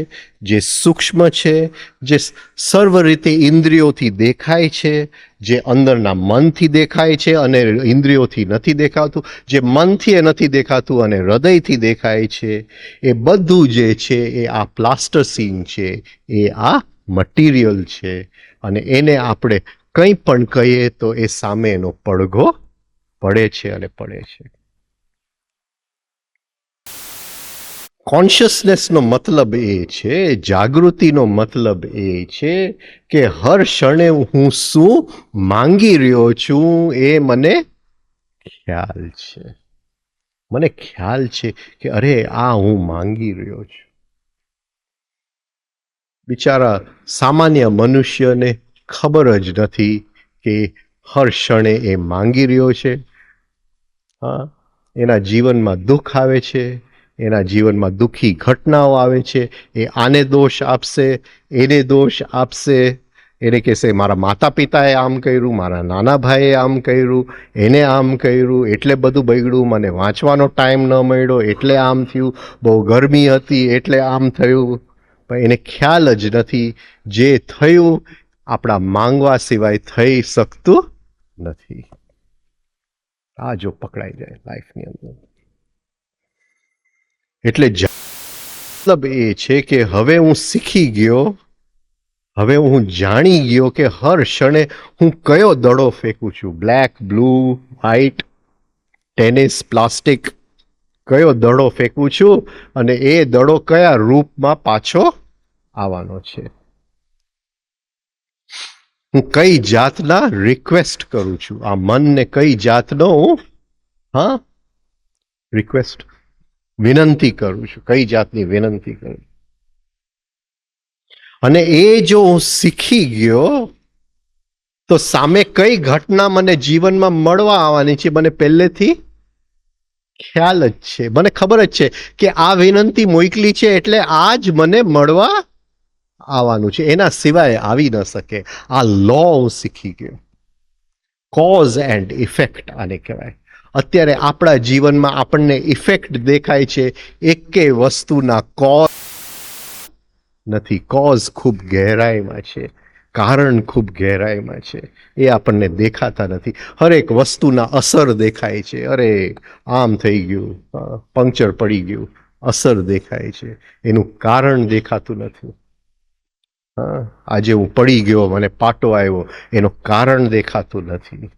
જે સૂક્ષ્મ છે, જે સર્વ રીતે ઇન્દ્રિયોથી દેખાય છે, જે અંદરના મનથી દેખાય છે અને ઇન્દ્રિયોથી નથી દેખાતું, જે મનથી નથી દેખાતું અને હૃદયથી દેખાય છે, એ બધું જે છે એ આ પ્લાસ્ટરસીન છે, એ આ મટીરિયલ છે. અને એને આપણે કંઈ પણ કહીએ તો એ સામે એનો પડઘો પડે છે અને પડે છે. કોન્શિયસનેસનો મતલબ એ છે, જાગૃતિનો મતલબ એ છે કે હર ક્ષણે હું શું માંગી રહ્યો છું એ મને ખ્યાલ છે. મને ખ્યાલ છે કે અરે આ હું માંગી રહ્યો છું. બિચારા સામાન્ય મનુષ્યને ખબર જ નથી કે હર ક્ષણે એ માંગી રહ્યો છે. હા, એના જીવનમાં દુઃખ આવે છે, એના જીવનમાં દુઃખી ઘટનાઓ આવે છે, એ આને દોષ આપશે, એને દોષ આપશે, એને કહેશે મારા માતા પિતાએ આમ કર્યું, મારા નાના ભાઈએ આમ કર્યું, એને આમ કર્યું, એટલે બધું બગડ્યું, મને વાંચવાનો ટાઈમ ન મળ્યો એટલે આમ થયું, બહુ ગરમી હતી એટલે આમ થયું. પણ એને ખ્યાલ જ નથી જે થયું આપણા માંગવા સિવાય થઈ શકતું નથી. આ જો પકડાઈ જાય લાઈફની અંદર, એટલે મતલબ એ છે કે હવે હું શીખી ગયો, હવે હું જાણી ગયો કે હર ક્ષણે હું કયો દડો ફેંકું છું, black, blue, white, tennis, plastic, કયો દડો ફેંકું છું અને એ દડો કયા રૂપમાં પાછો આવવાનો છે. હું કઈ જાતના રિક્વેસ્ટ કરું છું, આ મનને કઈ જાતનો હું રિક્વેસ્ટ વિનંતી કરું છું, કઈ જાતની વિનંતી કરું. અને એ જો હું શીખી ગયો તો સામે કઈ ઘટના મને જીવનમાં મળવા આવવાની છે મને પહેલેથી ખ્યાલ જ છે. મને ખબર જ છે કે આ વિનંતી મોકલી છે એટલે આ જ મને મળવા આવવાનું છે, એના સિવાય આવી ન શકે. આ લો હું શીખી ગયો. કોઝ એન્ડ ઇફેક્ટ આને કહેવાય. અત્યારે આપણા જીવનમાં આપણને ઇફેક્ટ દેખાય છે, એકેય વસ્તુના કોઝ નથી. કોઝ ખૂબ ગહેરાઈમાં છે, કારણ ખૂબ ગહેરાઈમાં છે, એ આપણને દેખાતા નથી. હરેક વસ્તુના અસર દેખાય છે. અરે આમ થઈ ગયું, પંક્ચર પડી ગયું, અસર દેખાય છે, એનું કારણ દેખાતું નથી. આજે હું પડી ગયો, મને પાટો આવ્યો, એનું કારણ દેખાતું નથી.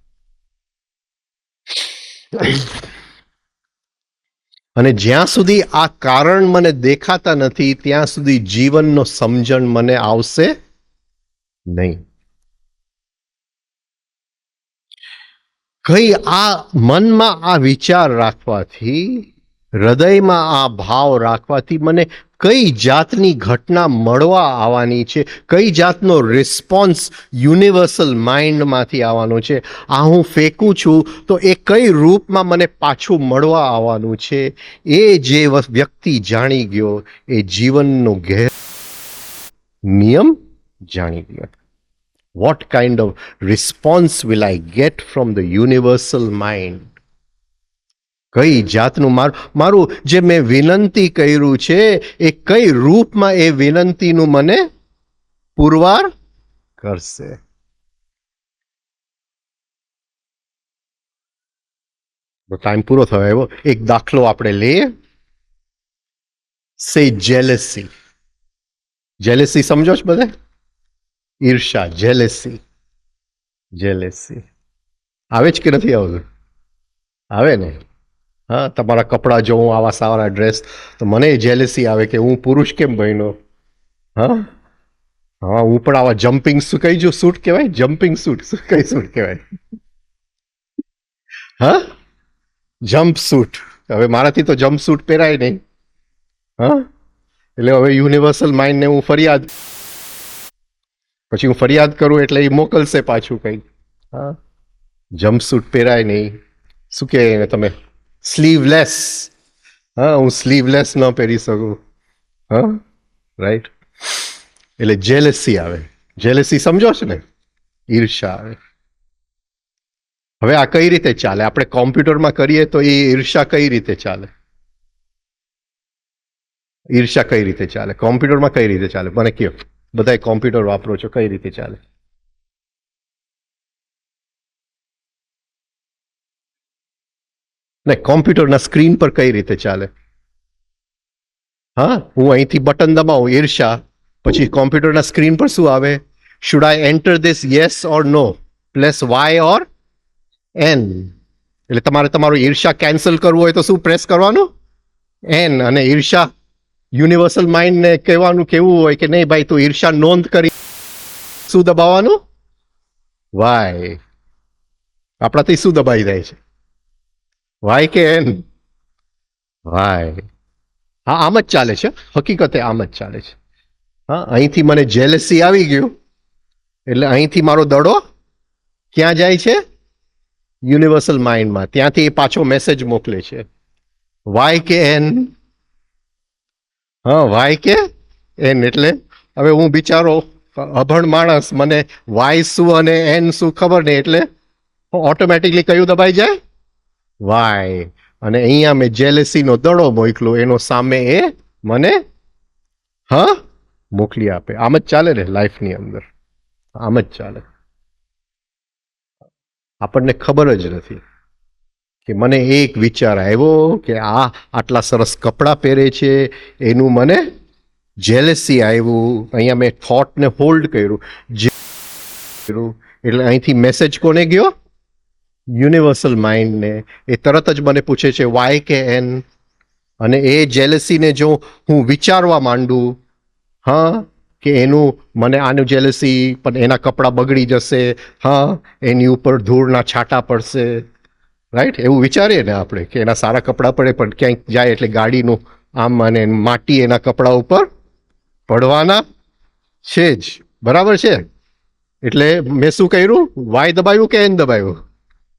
અને જ્યાં સુધી આ કારણ મને દેખાતા નથી ત્યાં સુધી જીવનનો સમજણ મને આવશે નહીં. કઈ આ મનમાં આ વિચાર રાખવાથી, હૃદયમાં આ ભાવ રાખવાથી મને કઈ જાતની ઘટના મળવા આવવાની છે, કઈ જાતનો રિસ્પોન્સ યુનિવર્સલ માઇન્ડમાંથી આવવાનો છે, આ હું ફેંકું છું તો એ કઈ રૂપમાં મને પાછું મળવા આવવાનું છે, એ જે વ્યક્તિ જાણી ગયો એ જીવનનો ગહેર નિયમ જાણી ગયો. What kind of response will I get from the universal mind? કઈ જાતનું મારું જે મેં વિનંતી કર્યું છે એ કઈ રૂપમાં એ વિનંતીનું મને પુરવાર કરશે. ટાઈમ પૂરો થયો એવો એક દાખલો આપણે લઈએ. સે જેલસી. જેલેસી સમજો છો બધા? ઈર્ષા, જેલેસી. જેલેસી આવે જ કે નથી આવતું? આવે ને? હા, તમારા કપડાં જોઉં, આવા સારા ડ્રેસ, તો મને જેલેસી આવે કે હું પુરુષ કેમ બન્યો. હા હા, હું પણ આવા જમ્પિંગ કઈ જો સૂટ કહેવાય, જમ્પિંગ સૂટ કઈ સૂટ કહેવાય? હા, જમ્પ સૂટ. હવે મારાથી તો જમ્પ સૂટ પહેરાય નહીં. હા, એટલે હવે યુનિવર્સલ માઇન્ડને હું ફરિયાદ, પછી હું ફરિયાદ કરું એટલે એ મોકલશે પાછું કંઈક. હા, જમ્પ સૂટ પહેરાય નહીં. શું કહે એને તમે? સ્લીવલેસ. હા, હું સ્લીવલેસ ન પહેરી શકું. હા, રાઈટ. એટલે જેલેસી આવે. જેલેસી સમજો છો ને? ઈર્ષા આવે. હવે આ કઈ રીતે ચાલે? આપણે કોમ્પ્યુટરમાં કરીએ તો એ ઈર્ષા કઈ રીતે ચાલે? ઈર્ષા કઈ રીતે ચાલે કોમ્પ્યુટરમાં? કઈ રીતે ચાલે મને કહો. બધા કોમ્પ્યુટર વાપરો છો, કઈ રીતે ચાલે? ને કોમ્પ્યુટરના સ્ક્રીન પર કઈ રીતે ચાલે? હા, હું અહીંથી બટન દબાવું ઈર્ષા, પછી કોમ્પ્યુટરના સ્ક્રીન પર શું આવે? Should I enter this yes or no, plus Y or N. એટલે તમારે તમારું ઈર્ષા કેન્સલ કરવું હોય તો શું પ્રેસ કરવાનું? એન. અને ઈર્ષા યુનિવર્સલ માઇન્ડને કહેવાનું કેવું હોય કે નહીં ભાઈ તું ઈર્ષા નોંધ કરી, શું દબાવવાનું? વાય. આપણાથી શું દબાઈ જાય છે? વાય કે એન? વાય. હા, આમ જ ચાલે છે, હકીકતે આમ જ ચાલે છે. હા, અહીંથી મને જેલેસી આવી ગયું એટલે અહીંથી મારો દડો ક્યાં જાય છે? યુનિવર્સલ માઇન્ડમાં. ત્યાંથી એ પાછો મેસેજ મોકલે છે. વાય કે એન? હા, વાય કે એન. એટલે હવે હું બિચારો અભણ માણસ, મને વાય શું અને એન શું ખબર નહીં, એટલે ઓટોમેટિકલી કયું દબાઈ જાય? વાય. અને અહીંયા મેં જેલેસીનો દડો મોકલો, એનો સામે એ મને હા મોકલી આપે. આમ જ ચાલે ને લાઈફની અંદર? આમ જ ચાલે. આપણને ખબર જ નથી કે મને એક વિચાર આવ્યો કે આ આટલા સરસ કપડાં પહેરે છે, એનું મને જેલેસી આવ્યું. અહીંયા મેં થોટને હોલ્ડ કર્યું, એટલે અહીંથી મેસેજ કોને ગયો? યુનિવર્સલ માઇન્ડને. એ તરત જ મને પૂછે છે વાય કે એન. અને એ જેલેસીને જો હું વિચારવા માંડું, હા, કે એનું મને આનું જેલેસી, પણ એના કપડાં બગડી જશે, હા, એની ઉપર ધૂળના છાંટા પડશે, રાઈટ, એવું વિચારીએ ને આપણે કે એના સારા કપડાં પડે પણ ક્યાંક જાય એટલે ગાડીનું આમ અને માટી એના કપડા ઉપર પડવાના છે જ. બરાબર છે? એટલે મેં શું કર્યું? વાય દબાવ્યું કે એન દબાવ્યું?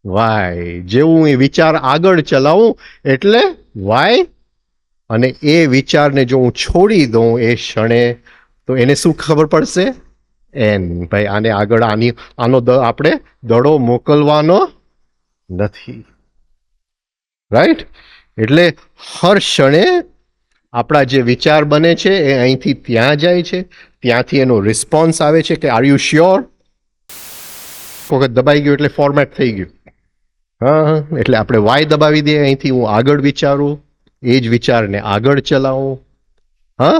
વાય. જેવું એ વિચાર આગળ ચલાવું એટલે વાય. અને એ વિચારને જો હું છોડી દઉં એ ક્ષણે, તો એને શું ખબર પડશે? એન. ભાઈ આને આગળ આનો આપણે દડો મોકલવાનો નથી, રાઈટ? એટલે હર ક્ષણે આપણા જે વિચાર બને છે એ અહીંથી ત્યાં જાય છે, ત્યાંથી એનો રિસ્પોન્સ આવે છે કે આર યુ શ્યોર? વખત દબાઈ ગયું એટલે ફોર્મેટ થઈ ગયું. હા, એટલે આપણે વાય દબાવી દઈએ, અહીંથી હું આગળ વિચારું, એ જ વિચારને આગળ ચલાવું, હા,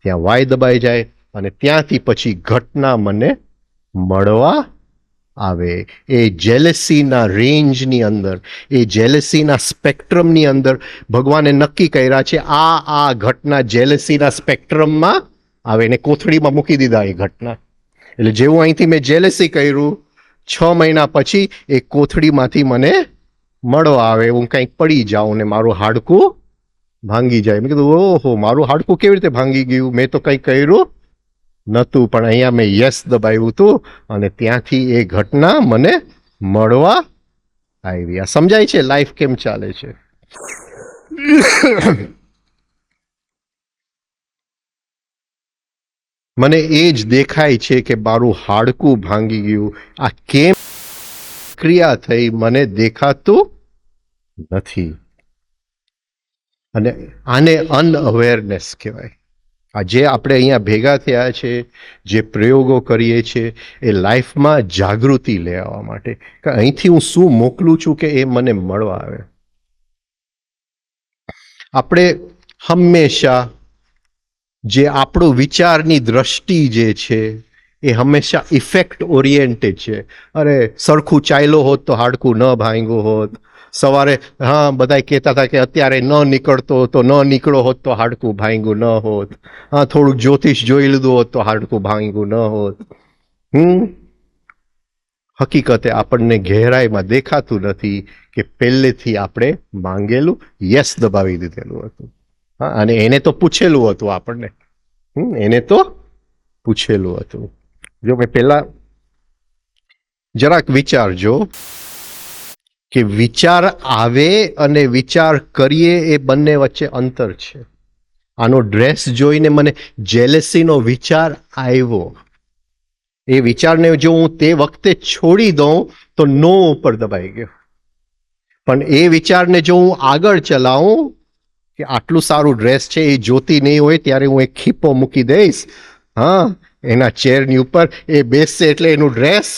ત્યાં વાય દબાઈ જાય અને ત્યાંથી પછી ઘટના મને મળવા આવે. એ જેલેસીના રેન્જની અંદર, એ જેલેસીના સ્પેક્ટ્રમની અંદર ભગવાને નક્કી કર્યા છે આ ઘટના જેલેસીના સ્પેક્ટ્રમમાં આવે, એને કોથળીમાં મૂકી દીધા એ ઘટના. એટલે જેવું અહીંથી મેં જેલેસી કર્યું, 6 મહિના પછી એ કોથળીમાંથી મને મળવા આવે. હું કંઈક પડી જાઉં ને મારું હાડકું ભાંગી જાય. મેં કીધું ઓહો, મારું હાડકું કેવી રીતે ભાંગી ગયું? મેં તો કંઈ કર્યું નહોતું, પણ અહીંયા મેં યસ દબાવ્યું હતું અને ત્યાંથી એ ઘટના મને મળવા આવી. આ સમજાય છે લાઈફ કેમ ચાલે છે? મને એ જ દેખાય છે કે મારું હાડકું ભાંગી ગયું. આ કેમ ક્રિયા થઈ મને દેખાતું નથી. અને આને અનઅવેરનેસ કહેવાય. આ જે આપણે અહીંયા ભેગા થયા છે, જે પ્રયોગો કરીએ છીએ, એ લાઈફમાં જાગૃતિ લેવા માટે કે અહીંથી હું શું મોકલું છું કે એ મને મળવા આવે. આપણે હંમેશા જે આપણું વિચારની દ્રષ્ટિ જે છે એ હંમેશા ઇફેક્ટ ઓરિએન્ટેડ છે. અરે સરખું ચાલ્યો હોત તો હાડકું ન ભાંગ્યું હોત. સવારે હા બધા કહેતા હતા કે અત્યારે ન નીકળતો તો ન નીકળો હોત તો હાડકું ભાંગ્યું ન હોત. હા થોડુંક જ્યોતિષ જોઈ લીધું હોત તો હાડકું ભાંગ્યું ન હોત. હકીકતે આપણને ગહેરાઈમાં દેખાતું નથી કે પહેલેથી આપણે માંગેલું યસ દબાવી દીધેલું હતું. હા અને એને તો પૂછેલું હતું આપણને. એને તો પૂછેલું હતું. જો મેં પહેલા જરાક વિચારજો કે વિચાર આવે અને વિચાર કરીએ એ બંને વચ્ચે અંતર છે. આનો ડ્રેસ જોઈને મને જેલેસીનો વિચાર આવ્યો. એ વિચારને જો હું તે વખતે છોડી દઉં તો નો ઉપર દબાઈ ગયો. પણ એ વિચારને જો હું આગળ ચલાવું કે આટલું સારું ડ્રેસ છે એ જોતી નહીં હોય ત્યારે હું એક ખીપો મૂકી દઈશ, હા એના ચેરની ઉપર, એ બેસશે એટલે એનું ડ્રેસ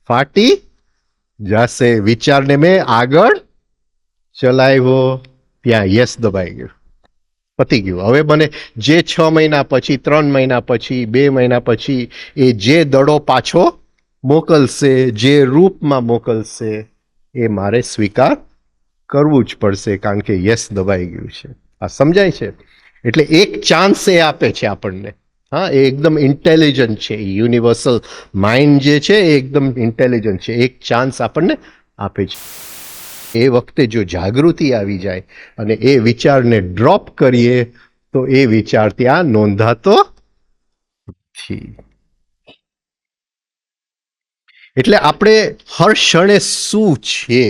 ફાટી જશે. વિચારને મેં આગળ ચલાવ્યો, ત્યાં યસ દબાઈ ગયું, પતી ગયું. હવે મને જે 6 મહિના પછી, 3 મહિના પછી, 2 મહિના પછી એ જે દડો પાછો મોકલશે, જે રૂપમાં મોકલશે, એ મારે સ્વીકાર કરવું જ પડશે, કારણ કે યસ દબાઈ ગયું છે. આ સમજાય છે? એટલે એક ચાન્સ એ આપે છે આપણને. હા એ એકદમ ઇન્ટેલિજન્ટ છે. યુનિવર્સલ માઇન્ડ જે છે એ એકદમ ઇન્ટેલિજન્ટ છે. એક ચાન્સ આપણને આપે છે. એ વખતે જો જાગૃતિ આવી જાય અને એ વિચારને ડ્રોપ કરીએ તો એ વિચાર ત્યાં નોંધાતો નથી. એટલે આપણે હર ક્ષણે શું છે,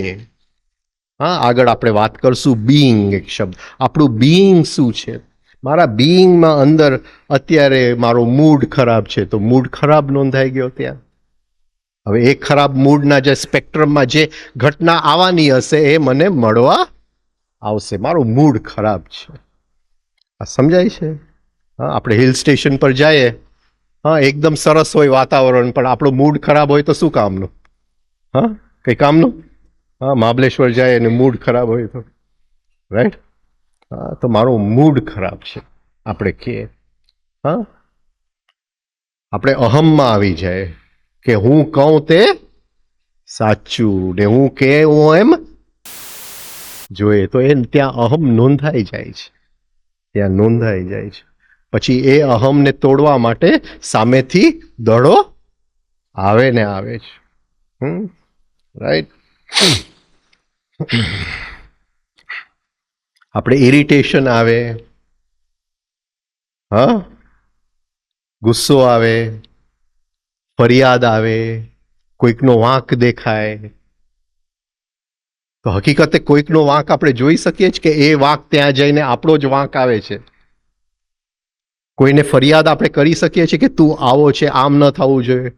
હા આગળ આપણે વાત કરશું બીઈંગ એક શબ્દ. આપણું બીઈંગ શું છે? મારા બીઈંગમાં અંદર અત્યારે મારો મૂડ ખરાબ છે તો મૂડ ખરાબ નોંધાઈ ગયો ત્યાં. હવે એ ખરાબ મૂડના જે સ્પેક્ટ્રમમાં જે ઘટના આવવાની હશે એ મને મળવા આવશે. મારો મૂડ ખરાબ છે. આ સમજાય છે? હા આપણે હિલ સ્ટેશન પર જઈએ, હા એકદમ સરસ હોય વાતાવરણ, પણ આપણો મૂડ ખરાબ હોય તો શું કામનું? હા કઈ કામનું? હા મહાબલેશ્વર જાય અને મૂડ ખરાબ હોય તો, રાઈટ? હા તો મારો મૂડ ખરાબ છે આપણે કહીએ. હા આપણે અહમમાં આવી જાય કે હું કહું તે સાચું ને હું કેવું એમ જોઈએ, તો એ ત્યાં અહમ નોંધાઈ જાય છે. ત્યાં નોંધાઈ જાય છે. પછી એ અહમને તોડવા માટે સામેથી દડો આવે ને આવે છે. રાઈટ? આપણે ઇરિટેશન આવે, હા ગુસ્સો આવે, ફરિયાદ આવે, કોઈકનો વાંક દેખાય, તો હકીકતે કોઈકનો વાંક આપણે જોઈ શકીએ છીએ કે એ વાંક ત્યાં જઈને આપણો જ વાંક આવે છે. કોઈને ફરિયાદ આપણે કરી શકીએ છીએ કે તું આવો છે, આમ ન થવું જોઈએ,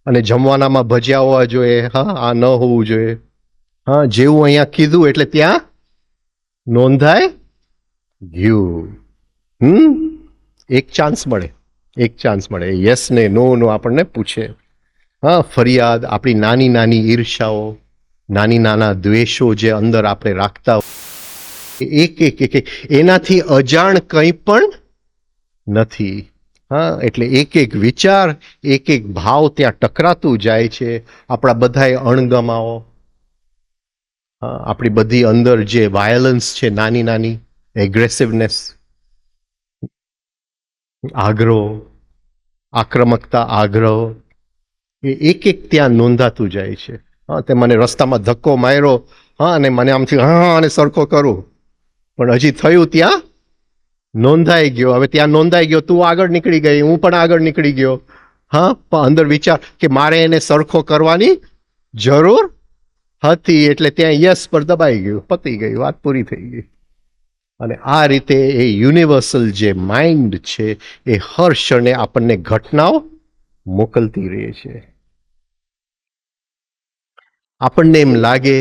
અને જમવાનામાં ભજીયા હોવા જોઈએ, હા આ ન હોવું જોઈએ. હા જેવું અહીંયા કીધું એટલે ત્યાં નોંધાય ગયું. એક ચાન્સ મળે, એક ચાન્સ મળે. યસ ને નો નો આપણને પૂછે. હા ફરિયાદ, આપણી નાની નાની ઈર્ષાઓ, નાની નાના દ્વેષો જે અંદર આપણે રાખતા એક એક એક એનાથી અજાણ કંઈ પણ નથી. હા એટલે એક એક વિચાર, એક એક ભાવ ત્યાં ટકરાતું જાય છે. આપણા બધાય અણગમાઓ, આપણી બધી અંદર જે વાયોલન્સ છે, નાની નાની એગ્રેસિવનેસ, આગ્રહ, આક્રમકતા, આગ્રહ, એ એક એક ત્યાં નોંધાતું જાય છે. હા તે મને રસ્તામાં ધક્કો માર્યો, હા અને મને આમથી હા અને સરખો કરું, પણ હજી થયું ત્યાં નોંધાઈ ગયો. હવે ત્યાં નોંધાઈ ગયો, તું આગળ નીકળી ગઈ, હું પણ આગળ નીકળી ગયો. હા પણ અંદર વિચાર કે મારે એને સરખો કરવાની જરૂર હતી, એટલે ત્યાં યસ પર દબાઈ ગયું, પતી ગઈ, વાત પૂરી થઈ ગઈ. અને આ રીતે એ યુનિવર્સલ જે માઇન્ડ છે એ હર ક્ષણે આપણને ઘટનાઓ મોકલતી રહે છે. આપણને એમ લાગે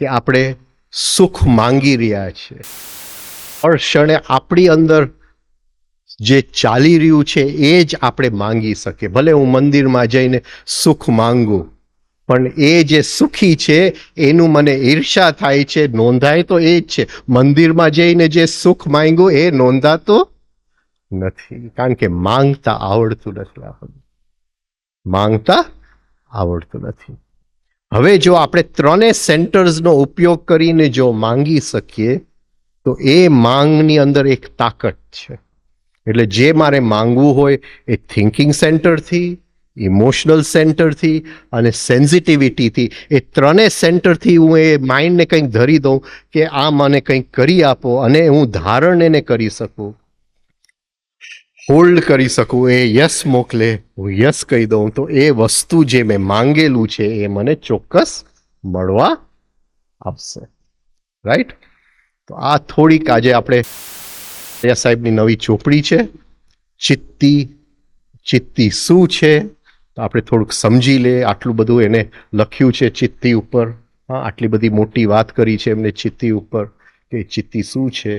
કે આપણે સુખ માંગી રહ્યા છીએ. હર ક્ષણે આપણી અંદર જે ચાલી રહ્યું છે એ જ આપણે માંગી શકીએ. ભલે હું મંદિરમાં જઈને સુખ માંગુ, પણ એ જે સુખી છે એનું મને ઈર્ષા થાય છે, નોંધાય તો એ જ છે. મંદિરમાં જઈને જે સુખ માંગ્યું એ નોંધાતો નથી, કારણ કે માંગતા આવડતું નથી આપણને, માંગતા આવડતું નથી. હવે જો આપણે ત્રણેય સેન્ટર્સનો ઉપયોગ કરીને જો માંગી શકીએ તો એ માંગની અંદર એક તાકાત છે. એટલે જે મારે માંગવું હોય એ થિંકિંગ સેન્ટરથી, ઇમોશનલ સેન્ટરથી અને સેન્સિટિવિટીથી, એ ત્રણેય સેન્ટરથી હું એ માઇન્ડને કંઈક ધરી દઉં કે આ મને કંઈક કરી આપો, અને હું ધારણ એને કરી શકું, હોલ્ડ કરી શકું, એ યસ મોકલે, હું યસ કહી દઉં, તો એ વસ્તુ જે મેં માંગેલું છે એ મને ચોક્કસ મળવા આવશે. રાઈટ? તો આ થોડીક આજે આપણે સાહેબની નવી ચોપડી છે ચિત્તી. ચિત્તી શું છે તો આપણે થોડુંક સમજી લે. આટલું બધું એને લખ્યું છે ચિત્તી ઉપર. હા, આટલી બધી મોટી વાત કરી છે એમને ચિત્તી ઉપર કે ચિત્તી શું છે.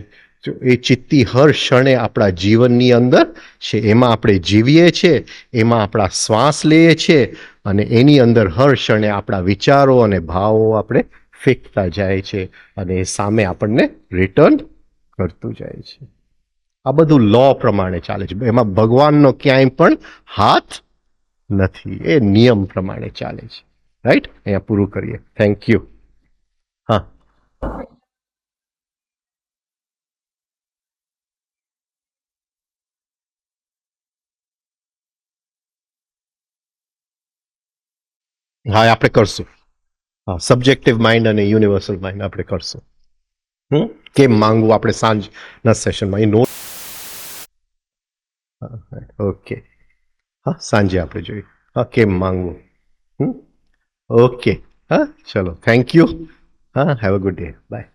જો એ ચિત્તી હર ક્ષણે આપણા જીવનની અંદર છે, એમાં આપણે જીવીએ છીએ, એમાં આપણા શ્વાસ લઈએ છીએ, અને એની અંદર હર ક્ષણે આપણા વિચારો અને ભાવો આપણે ફેંકતા જાય છે, અને એ સામે આપણને રિટર્ન કરતું જાય છે. આ બધું લો પ્રમાણે ચાલે છે, એમાં ભગવાનનો ક્યાંય પણ હાથ નથી, એ નિયમ પ્રમાણે ચાલે છે. રાઈટ? અહીંયા પૂરું કરીએ. Thank you. હા, હા, આપણે કરશું. હા, સબ્જેક્ટિવ માઇન્ડ અને યુનિવર્સલ માઇન્ડ આપણે કરશું. કેમ માંગવું આપણે સાંજના સેશનમાં એ નોટ. ઓકે. હા, સાંજે આપણે જોઈએ. હા, કેમ માંગવું. ઓકે. હા, ચલો, થેન્ક યુ. હા, have a good day. By.